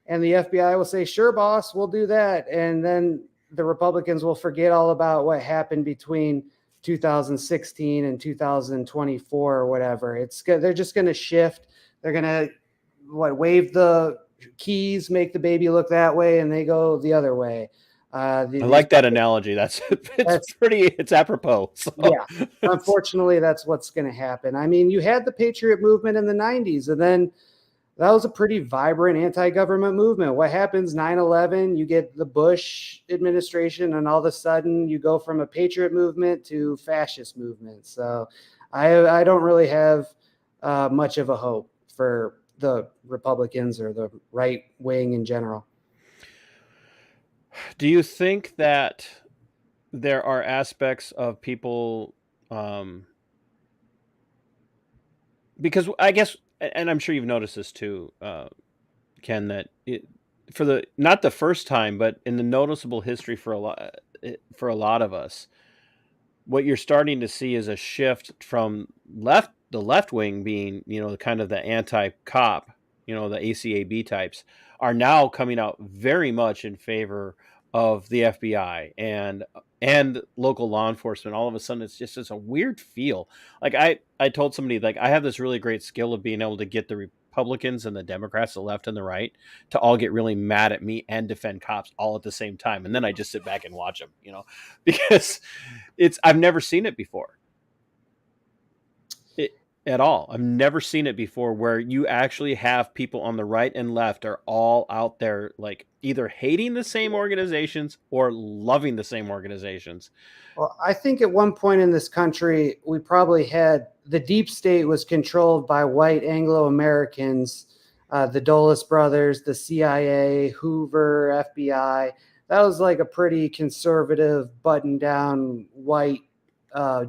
And the FBI will say, "Sure, boss, we'll do that." And then the Republicans will forget all about what happened between 2016 and 2024 or whatever. They're just going to shift. They're going to wave the keys, make the baby look that way, and they go the other way. I like that analogy. It's apropos. So. Yeah, unfortunately, that's what's going to happen. I mean, you had the Patriot movement in the 90s, and then that was a pretty vibrant anti-government movement. What happens 9/11, you get the Bush administration, and all of a sudden you go from a Patriot movement to fascist movement. So I don't really have much of a hope for the Republicans or the right wing in general. Do you think that there are aspects of people, because I guess, and I'm sure you've noticed this too, Ken, that not the first time, but in the noticeable history for a lot of us, what you're starting to see is a shift from the left wing being, kind of the anti-cop, the ACAB types, are now coming out very much in favor of the FBI and local law enforcement. All of a sudden, it's a weird feel. Like I told somebody, like, I have this really great skill of being able to get the Republicans and the Democrats, the left and the right, to all get really mad at me and defend cops all at the same time, and then I just sit back and watch them, because I've never seen it before. At all. I've never seen it before where you actually have people on the right and left are all out there, like, either hating the same organizations or loving the same organizations. Well, I think at one point in this country, we probably had the deep state was controlled by white Anglo-Americans, the Dulles brothers, the CIA, Hoover, FBI. that was like a pretty conservative, button-down, white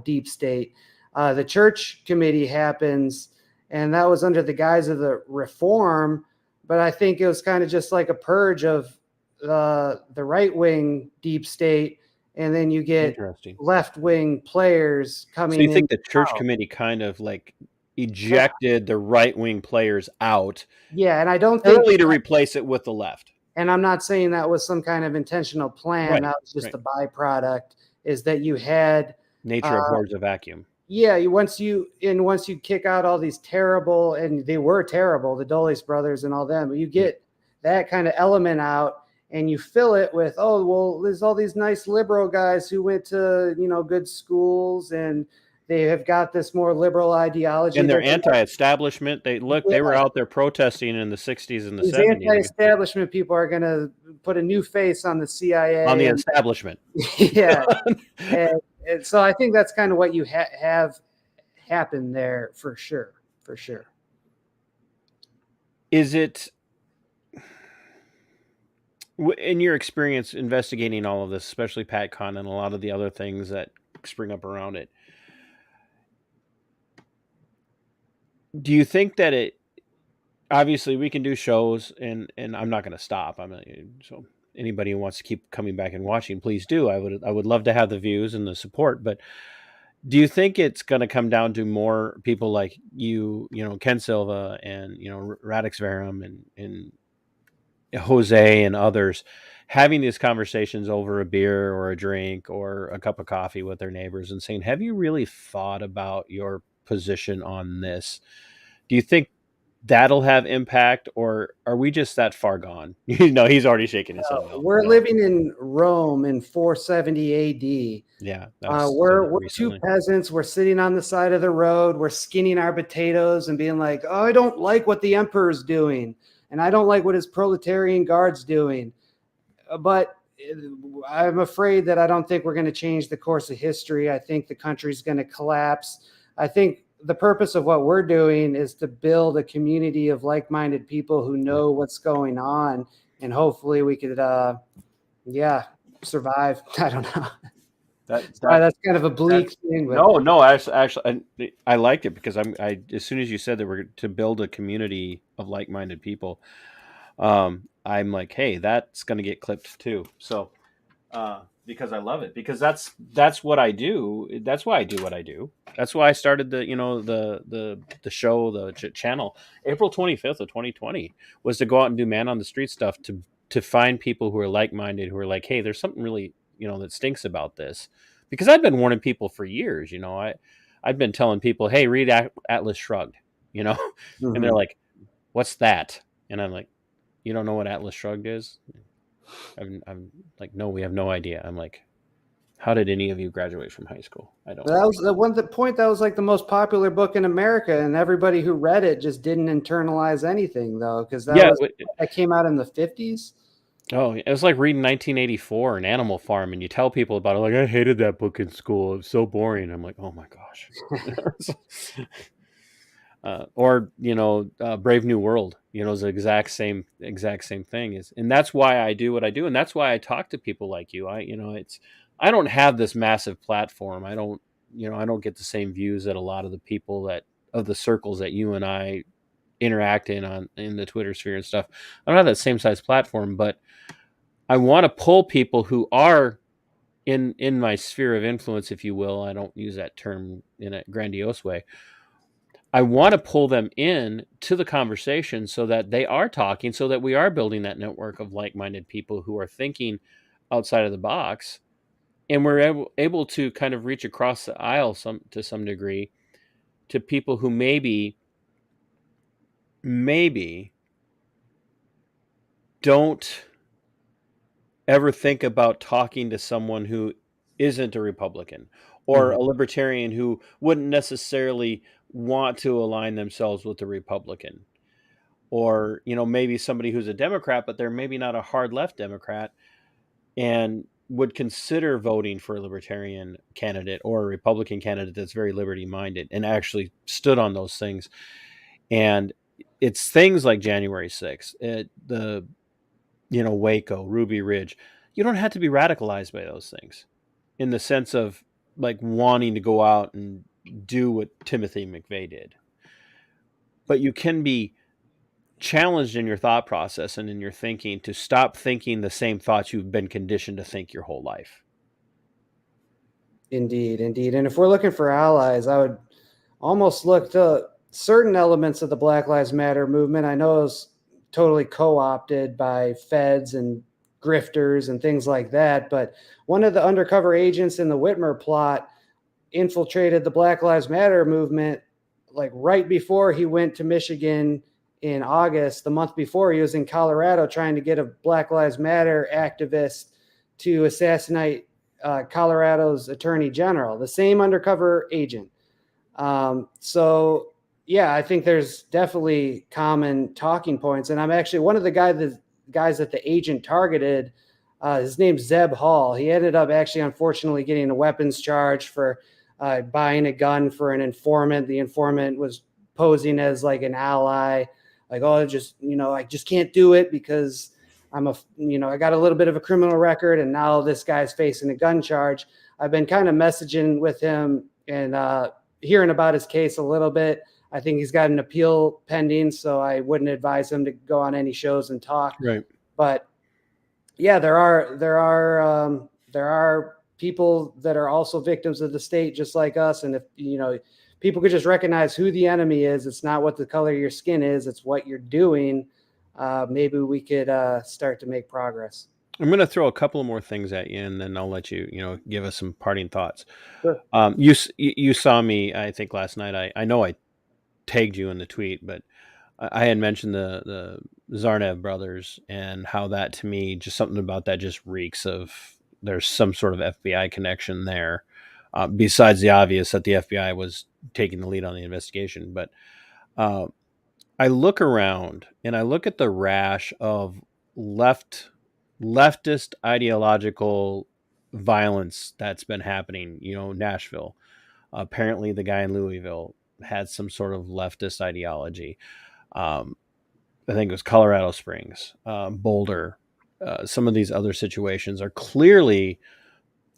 deep state. The church committee happens, and that was under the guise of the reform, but I think it was kind of just like a purge of the right-wing deep state, and then you get Interesting. left-wing players coming So you in. think the church out. committee kind of like ejected the right-wing players out Yeah, and I don't think, early to replace it with the left? and I'm not saying that was some kind of intentional plan. Right, That was just right. a byproduct, is that you had Nature abhors a vacuum. yeah, once you kick out all these terrible, and they were terrible, the Dulles brothers and all them, you get that kind of element out, and you fill it with, oh, well, there's all these nice liberal guys who went to, good schools, and they have got this more liberal ideology. And they're anti-establishment. They were out there protesting in the 60s and the These 70s. anti-establishment people are going to put a new face on the CIA. On the establishment. Yeah. And so I think that's kind of what you have happened there for sure. For sure. Is it, in your experience investigating all of this, especially PatCon and a lot of the other things that spring up around it, do you think that it, obviously we can do shows and I'm not going to stop. So anybody who wants to keep coming back and watching, please do. I would love to have the views and the support, but do you think it's going to come down to more people like you, Ken Silva and, Radix Verum and Jose and others having these conversations over a beer or a drink or a cup of coffee with their neighbors and saying, have you really thought about your position on this? Do you think that'll have impact, or are we just that far gone? He's already shaking his head. We're living in Rome in 470 AD. Yeah. We're two peasants. We're sitting on the side of the road. We're skinning our potatoes and being like, oh, I don't like what the emperor's doing, and I don't like what his proletarian guard's doing. But I'm afraid that I don't think we're going to change the course of history. I think the country's going to collapse. I think the purpose of what we're doing is to build a community of like-minded people who know what's going on, and hopefully we could, survive. I don't know. That's kind of a bleak thing. But No. Actually, I liked it because as soon as you said that we're to build a community of like-minded people, I'm like, hey, that's going to get clipped too. So, because I love it, because that's what I do. That's why I do what I do. That's why I started the show, the channel. April 25th of 2020 was to go out and do man on the street stuff to find people who are like-minded, who are like, hey, there's something really, that stinks about this. Because I've been warning people for years, I've been telling people, hey, read Atlas Shrugged, Mm-hmm. and they're like, what's that? And I'm like, you don't know what Atlas Shrugged is? I'm like, no, we have no idea. I'm like, how did any of you graduate from high school? I don't know. That was the point. That was like the most popular book in America, and everybody who read it just didn't internalize anything, though, because that came out in the 50s. Oh, it was like reading 1984 and Animal Farm, and you tell people about it, like, I hated that book in school. It was so boring. I'm like, oh my gosh. Or Brave New World, is the exact same thing. And that's why I do what I do, and that's why I talk to people like you. I don't have this massive platform. I don't get the same views that a lot of the people of the circles that you and I interact in the Twitter sphere and stuff. I don't have that same size platform, but I want to pull people who are in my sphere of influence, if you will. I don't use that term in a grandiose way. I want to pull them in to the conversation so that they are talking, so that we are building that network of like-minded people who are thinking outside of the box, and we're able to kind of reach across the aisle to some degree to people who maybe don't ever think about talking to someone who isn't a Republican or a libertarian who wouldn't necessarily want to align themselves with the Republican, or maybe somebody who's a Democrat, but they're maybe not a hard left Democrat and would consider voting for a libertarian candidate or a Republican candidate that's very liberty minded and actually stood on those things. And it's things like January 6th, the Waco, Ruby Ridge, you don't have to be radicalized by those things in the sense of like wanting to go out and do what Timothy McVeigh did. But you can be challenged in your thought process and in your thinking to stop thinking the same thoughts you've been conditioned to think your whole life. Indeed, indeed. And if we're looking for allies, I would almost look to certain elements of the Black Lives Matter movement. I know it was totally co-opted by feds and grifters and things like that, but one of the undercover agents in the Whitmer plot infiltrated the Black Lives Matter movement like right before he went to Michigan in August. The month before, he was in Colorado trying to get a Black Lives Matter activist to assassinate Colorado's attorney general, the same undercover agent. So yeah, I think there's definitely common talking points. And I'm actually one of the guys that the agent targeted. His name's Zeb Hall. He ended up actually, unfortunately, getting a weapons charge for buying a gun for an informant. The informant was posing as like an ally, like, oh, just, I just can't do it because I got a little bit of a criminal record, and now this guy's facing a gun charge. I've been kind of messaging with him and hearing about his case a little bit. I think he's got an appeal pending, so I wouldn't advise him to go on any shows and talk. Right. But yeah, there are people that are also victims of the state, just like us. And if people could just recognize who the enemy is, it's not what the color of your skin is, it's what you're doing. Maybe we could start to make progress. I'm going to throw a couple of more things at you, and then I'll let you, give us some parting thoughts. Sure. You saw me, I think, last night. I know I tagged you in the tweet, but I had mentioned the Zarnev brothers and how that, to me, just something about that just reeks of there's some sort of FBI connection there, besides the obvious that the FBI was taking the lead on the investigation. But I look around and I look at the rash of leftist ideological violence that's been happening. Nashville. Apparently, the guy in Louisville had some sort of leftist ideology. I think it was Colorado Springs, Boulder. Some of these other situations are clearly,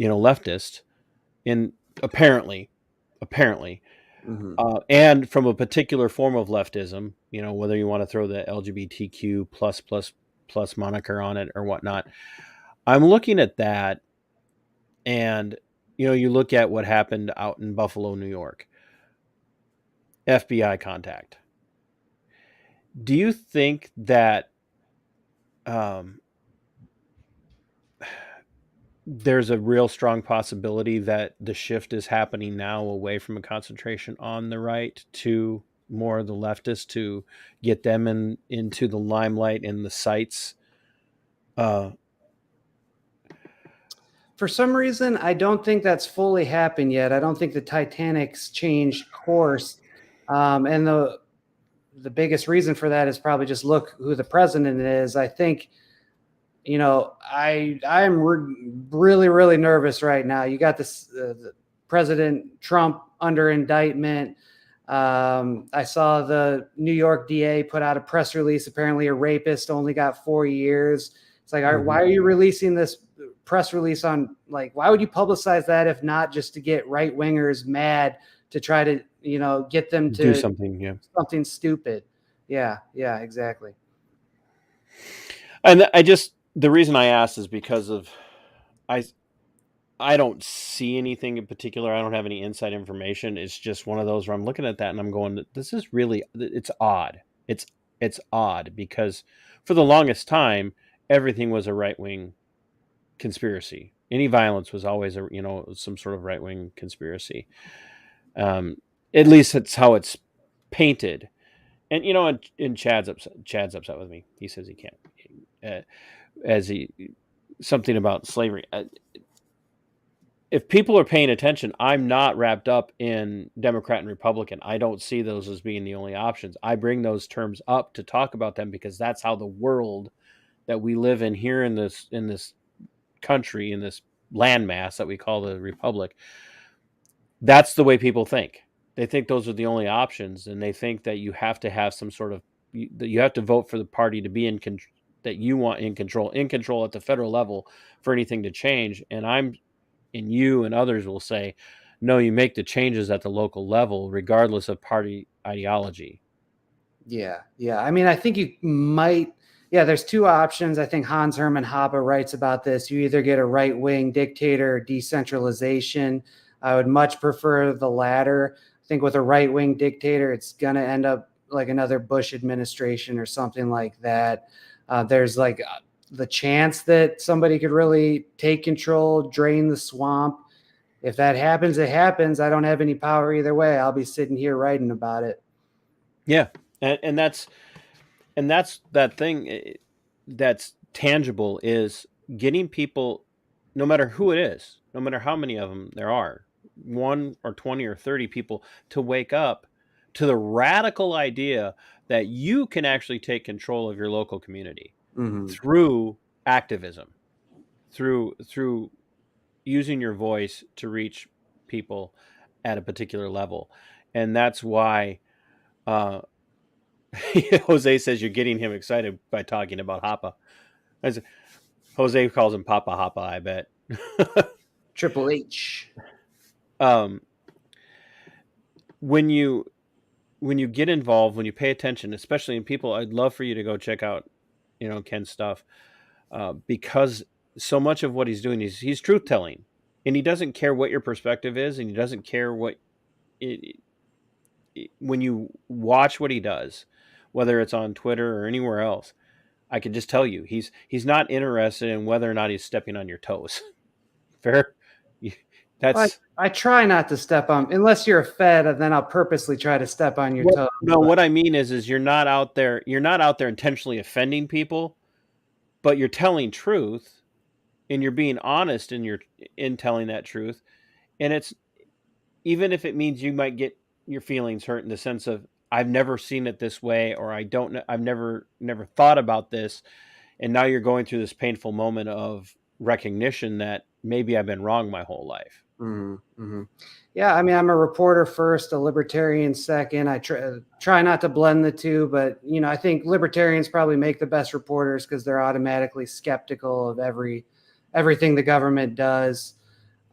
leftist, in apparently, Mm-hmm. and from a particular form of leftism. Whether you want to throw the LGBTQ plus moniker on it or whatnot. I'm looking at that, and you look at what happened out in Buffalo, New York. FBI contact. Do you think that there's a real strong possibility that the shift is happening now away from a concentration on the right to more of the leftists to get them into the limelight and the sights? For some reason, I don't think that's fully happened yet. I don't think the Titanic's changed course. And the biggest reason for that is probably just look who the president is. I think, I'm really, really nervous right now. You got this President Trump under indictment. I saw the New York DA put out a press release. Apparently a rapist only got 4 years. It's like, why are you releasing this press release on, like, why would you publicize that if not just to get right wingers mad to try to, get them to do something, something stupid. Yeah, exactly. And the reason I asked is because of I don't see anything in particular. I don't have any inside information. It's just one of those where I'm looking at that and I'm going, this is really, it's odd. It's odd because for the longest time, everything was a right-wing conspiracy. Any violence was always some sort of right-wing conspiracy. At least it's how it's painted. And, and Chad's upset with me. He says he can't, something about slavery. If people are paying attention, I'm not wrapped up in Democrat and Republican. I don't see those as being the only options. I bring those terms up to talk about them because that's how the world that we live in here in this country, in this landmass that we call the Republic, that's the way people think. They think those are the only options, and they think that you have to have some sort of, that you have to vote for the party to be that you want in control at the federal level for anything to change. And you and others will say, no, you make the changes at the local level, regardless of party ideology. Yeah. I mean, I think you might. Yeah, there's two options. I think Hans Hermann Hoppe writes about this. You either get a right-wing dictator or decentralization. I would much prefer the latter. I think with a right-wing dictator, it's going to end up like another Bush administration or something like that. There's like the chance that somebody could really take control, drain the swamp. If that happens, it happens. I don't have any power either way. I'll be sitting here writing about it. Yeah. And that's that thing that's tangible, is getting people, no matter who it is, no matter how many of them there are, 1 or 20 or 30 people, to wake up to the radical idea that you can actually take control of your local community through activism, through using your voice to reach people at a particular level. And that's why Jose says you're getting him excited by talking about Hoppe. Jose calls him Papa Hoppe, I bet. Triple H. When you get involved, when you pay attention, especially in people, I'd love for you to go check out, Ken's stuff, because so much of what he's doing is he's truth telling, and he doesn't care what your perspective is, and he doesn't care when you watch what he does, whether it's on Twitter or anywhere else, I can just tell you he's not interested in whether or not he's stepping on your toes. Fair? I try not to step on, unless you're a Fed, and then I'll purposely try to step on your toes. No, what I mean is you're not out there intentionally offending people, but you're telling truth, and you're being honest in telling that truth. And it's, even if it means you might get your feelings hurt in the sense of, I've never seen it this way, or I don't know, I've never thought about this. And now you're going through this painful moment of recognition that maybe I've been wrong my whole life. Yeah, I mean, I'm a reporter first, a libertarian second. I try not to blend the two, but I think libertarians probably make the best reporters because they're automatically skeptical of everything the government does.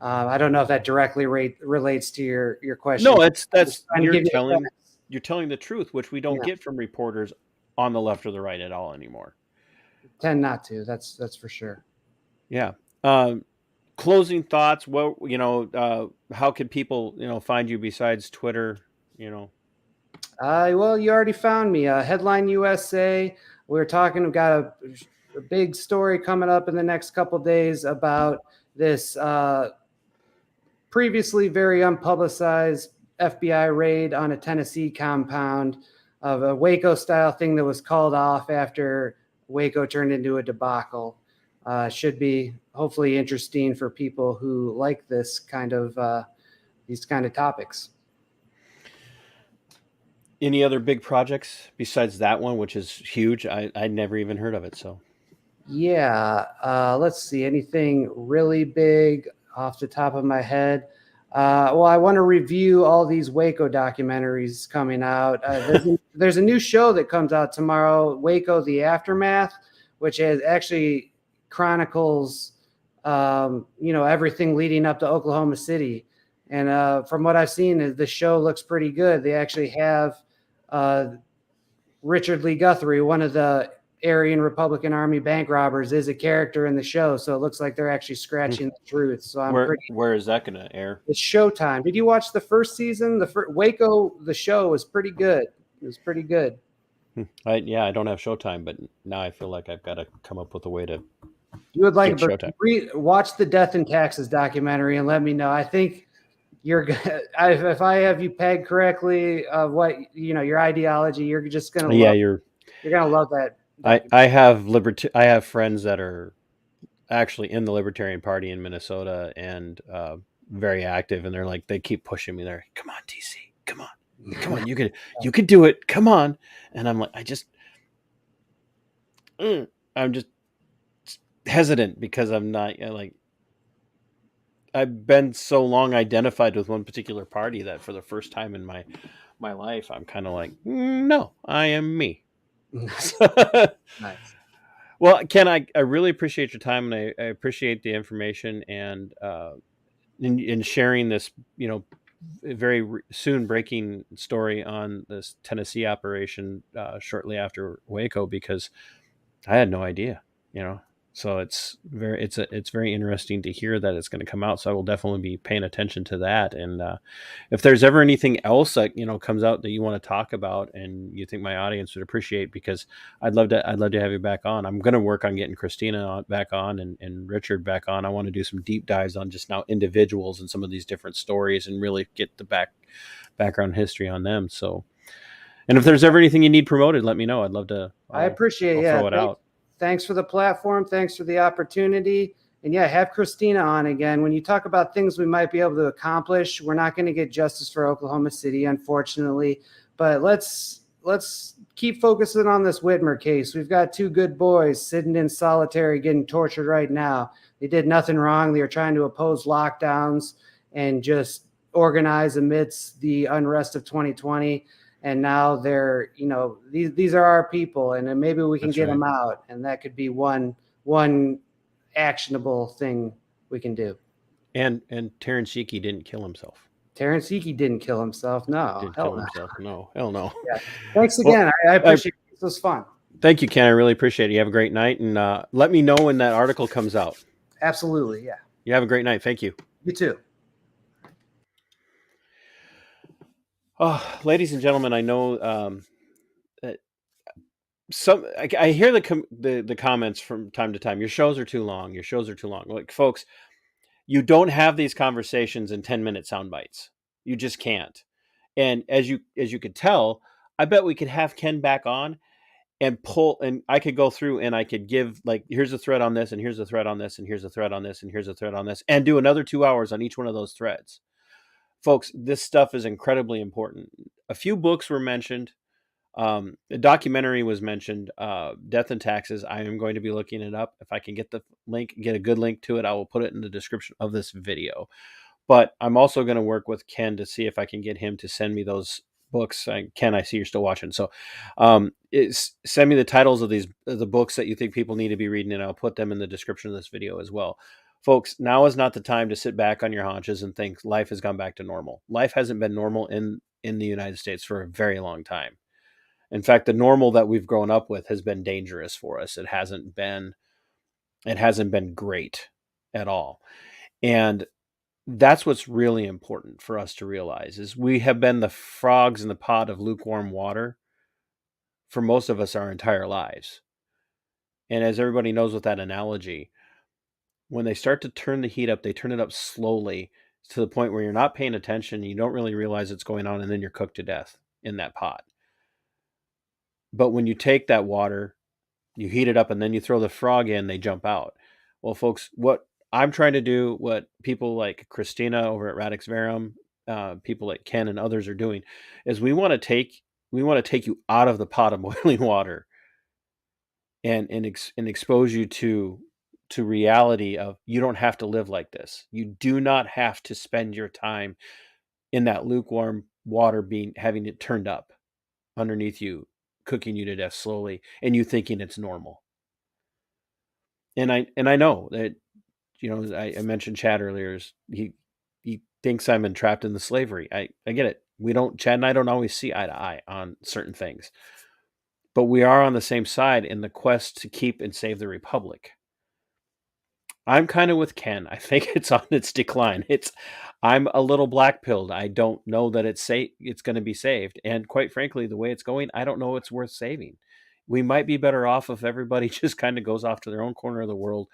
I don't know if that directly relates to your question. No, that's you're telling the truth, which we don't get from reporters on the left or the right at all anymore. Tend not to. That's for sure. Yeah. Closing thoughts. Well, how could people, find you besides Twitter? Well, you already found me. Headline USA. We've got a big story coming up in the next couple of days about this previously very unpublicized FBI raid on a Tennessee compound of a Waco style thing that was called off after Waco turned into a debacle. Should be hopefully interesting for people who like this kind of these kind of topics. Any other big projects besides that one, which is huge? I'd never even heard of it. So yeah, let's see, anything really big off the top of my head. Well, I want to review all these Waco documentaries coming out. There's a new show that comes out tomorrow, Waco: The Aftermath, which actually chronicles, everything leading up to Oklahoma City. And from what I've seen, the show looks pretty good. They actually have Richard Lee Guthrie, one of the Aryan Republican Army bank robbers, is a character in the show. So it looks like they're actually scratching the truth. So where is that going to air? It's Showtime. Did you watch the first season? Waco, the show was pretty good. It was pretty good. I don't have Showtime, but now I feel like I've got to come up with a way to. You would like to watch the Death and Taxes documentary and let me know. I think you're good. If I have you pegged correctly, what your ideology, you're just gonna you're gonna love that. I have friends that are actually in the Libertarian Party in Minnesota and very active, and they keep pushing me. They're, come on, TC, come on, you could do it, come on. And I'm like, I'm just hesitant because I'm not I've been so long identified with one particular party that for the first time in my life, I'm kind of like, no, I am me. Nice. Well, Ken, I really appreciate your time, and I appreciate the information and in sharing this, very soon breaking story on this Tennessee operation shortly after Waco, because I had no idea, you know. So it's very interesting to hear that it's going to come out. So I will definitely be paying attention to that. And if there's ever anything else that comes out that you want to talk about and you think my audience would appreciate, because I'd love to have you back on. I'm going to work on getting back on, and Richard back on. I want to do some deep dives on just now individuals and some of these different stories and really get the background history on them. So, and if there's ever anything you need promoted, let me know. I'd love to. I appreciate it. I'll throw it out. Thanks for the platform. Thanks for the opportunity. And yeah, have Christina on again. When you talk about things we might be able to accomplish, we're not going to get justice for Oklahoma City, unfortunately. But let's keep focusing on this Whitmer case. We've got two good boys sitting in solitary getting tortured right now. They did nothing wrong. They were trying to oppose lockdowns and just organize amidst the unrest of 2020. And now they're, these are our people, and then maybe we can get them out, and that could be one actionable thing we can do. And Terrence Sheeky didn't kill himself. Terrence Sheeky didn't kill himself. No, hell no. Yeah. Thanks again. I appreciate it. This was fun. Thank you, Ken. I really appreciate it. You have a great night, and let me know when that article comes out. Absolutely, yeah. You have a great night. Thank you. You too. Oh, ladies and gentlemen, I know that I hear the comments from time to time. Your shows are too long. Your shows are too long. Like, folks, you don't have these conversations in 10-minute sound bites. You just can't. And as you could tell, I bet we could have Ken back on and pull, and I could go through and I could give, like, here's a thread on this, and here's a thread on this, and here's a thread on this, and here's a thread on this, and do another 2 hours on each one of those threads. Folks, this stuff is incredibly important. A few books were mentioned. A documentary was mentioned, Death and Taxes. I am going to be looking it up. If I can get a good link to it, I will put it in the description of this video. But I'm also going to work with Ken to see if I can get him to send me those books. Ken, I see you're still watching. So send me the titles of the books that you think people need to be reading, and I'll put them in the description of this video as well. Folks, now is not the time to sit back on your haunches and think life has gone back to normal. Life hasn't been normal in the United States for a very long time. In fact, the normal that we've grown up with has been dangerous for us. It hasn't been great at all. And that's what's really important for us to realize, is we have been the frogs in the pot of lukewarm water for most of us our entire lives. And as everybody knows with that analogy, when they start to turn the heat up, they turn it up slowly to the point where you're not paying attention, you don't really realize what's going on, and then you're cooked to death in that pot. But when you take that water, you heat it up, and then you throw the frog in, they jump out. Well, folks, what I'm trying to do, what people like Christina over at Radix Verum, people like Ken and others are doing, is we want to take you out of the pot of boiling water and expose you to reality of, you don't have to live like this. You do not have to spend your time in that lukewarm water having it turned up underneath you, cooking you to death slowly, and you thinking it's normal. And I know that, I mentioned Chad earlier. He thinks I'm entrapped in the slavery. I get it. Chad and I don't always see eye to eye on certain things, but we are on the same side in the quest to keep and save the Republic. I'm kind of with Ken. I think it's on its decline. I'm a little black-pilled. I don't know that it's going to be saved. And quite frankly, the way it's going, I don't know it's worth saving. We might be better off if everybody just kind of goes off to their own corner of the world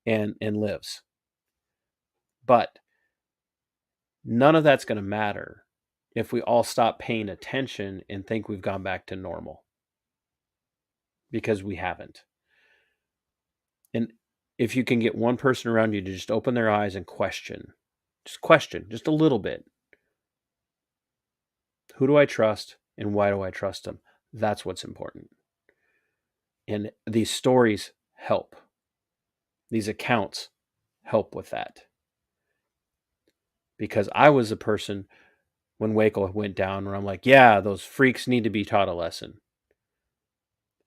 and lives. But none of that's going to matter if we all stop paying attention and think we've gone back to normal. Because we haven't. And if you can get one person around you to just open their eyes and question just a little bit. Who do I trust, and why do I trust them? That's what's important. And these stories help. These accounts help with that. Because I was a person when Waco went down where I'm like, yeah, those freaks need to be taught a lesson.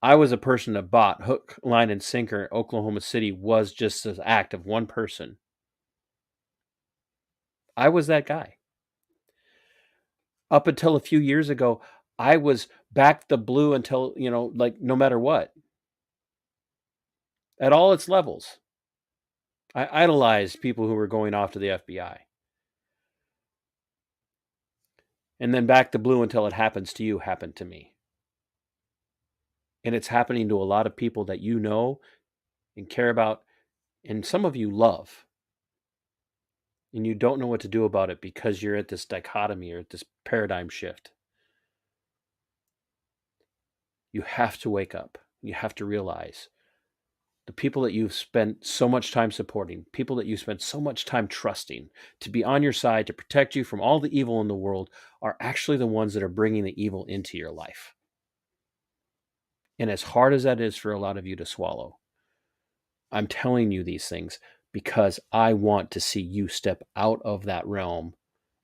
I was a person that bought hook, line, and sinker. Oklahoma City was just an act of one person. I was that guy. Up until a few years ago, I was back the blue until, like no matter what. At all its levels. I idolized people who were going off to the FBI. And then back the blue until it happens to you happened to me. And it's happening to a lot of people that you know and care about, and some of you love. And you don't know what to do about it because you're at this dichotomy or at this paradigm shift. You have to wake up. You have to realize the people that you've spent so much time supporting, people that you spent so much time trusting to be on your side, to protect you from all the evil in the world, are actually the ones that are bringing the evil into your life. And as hard as that is for a lot of you to swallow, I'm telling you these things because I want to see you step out of that realm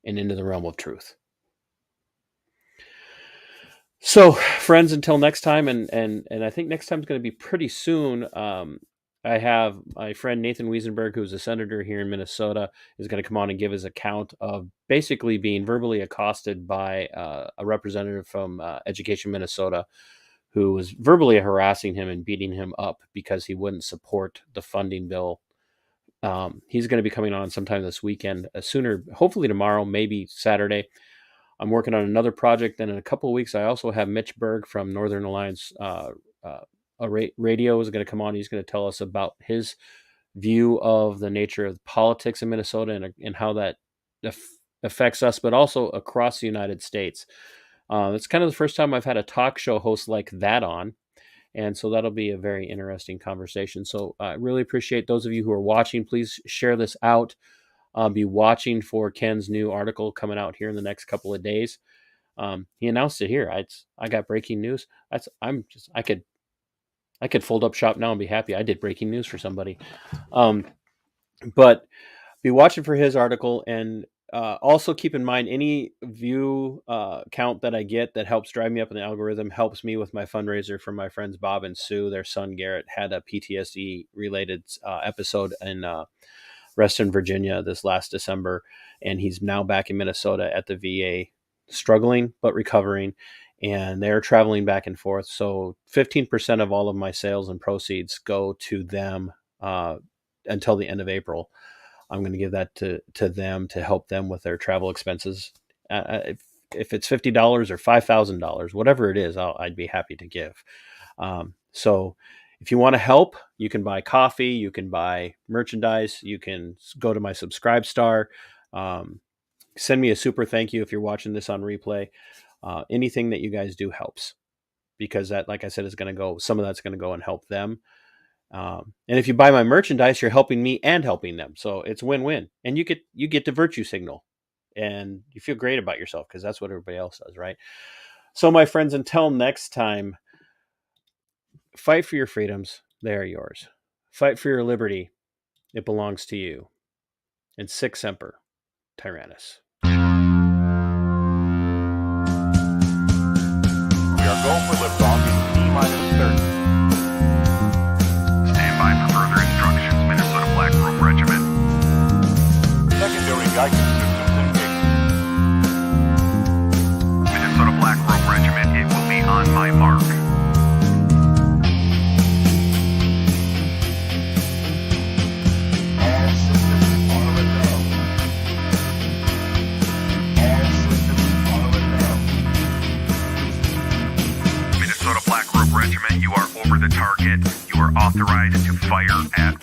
and into the realm of truth. So, friends, until next time, and I think next time is going to be pretty soon. I have my friend Nathan Wiesenberg, who's a senator here in Minnesota, is going to come on and give his account of basically being verbally accosted by a representative from Education Minnesota, who was verbally harassing him and beating him up because he wouldn't support the funding bill. He's going to be coming on sometime this weekend, sooner, hopefully tomorrow, maybe Saturday. I'm working on another project, and in a couple of weeks, I also have Mitch Berg from Northern Alliance Radio is going to come on. He's going to tell us about his view of the nature of politics in Minnesota and how that affects us, but also across the United States. It's kind of the first time I've had a talk show host like that on. And so that'll be a very interesting conversation. So I really appreciate those of you who are watching. Please share this out. Be watching for Ken's new article coming out here in the next couple of days. He announced it here. I got breaking news. I could fold up shop now and be happy I did breaking news for somebody. But be watching for his article, and also keep in mind any view count that I get that helps drive me up in the algorithm helps me with my fundraiser for my friends Bob and Sue. Their son Garrett had a PTSD related episode in Reston, Virginia this last December, and he's now back in Minnesota at the VA, struggling but recovering, and they're traveling back and forth. So 15% of all of my sales and proceeds go to them until the end of April. I'm going to give that to them to help them with their travel expenses. If it's $50 or $5,000, whatever it is, I'd be happy to give. So if you want to help, you can buy coffee, you can buy merchandise, you can go to my Subscribe Star, send me a super thank you if you're watching this on replay. Anything that you guys do helps, because that, like I said, is going to go, some of that's going to go and help them. And if you buy my merchandise, you're helping me and helping them. So it's win-win, and you get the virtue signal, and you feel great about yourself because that's what everybody else does, right? So my friends, until next time, fight for your freedoms. They are yours. Fight for your liberty. It belongs to you. And sic semper tyrannis. We are going for liftoff in T-minus 30. Stand by for further instructions, Minnesota Black Robe Regiment. Secondary guidance systems engaged. Minnesota Black Robe Regiment, it will be on my mark. All systems are a go. All systems are a go. Minnesota Black Robe Regiment, you are over the target. You are authorized to fire at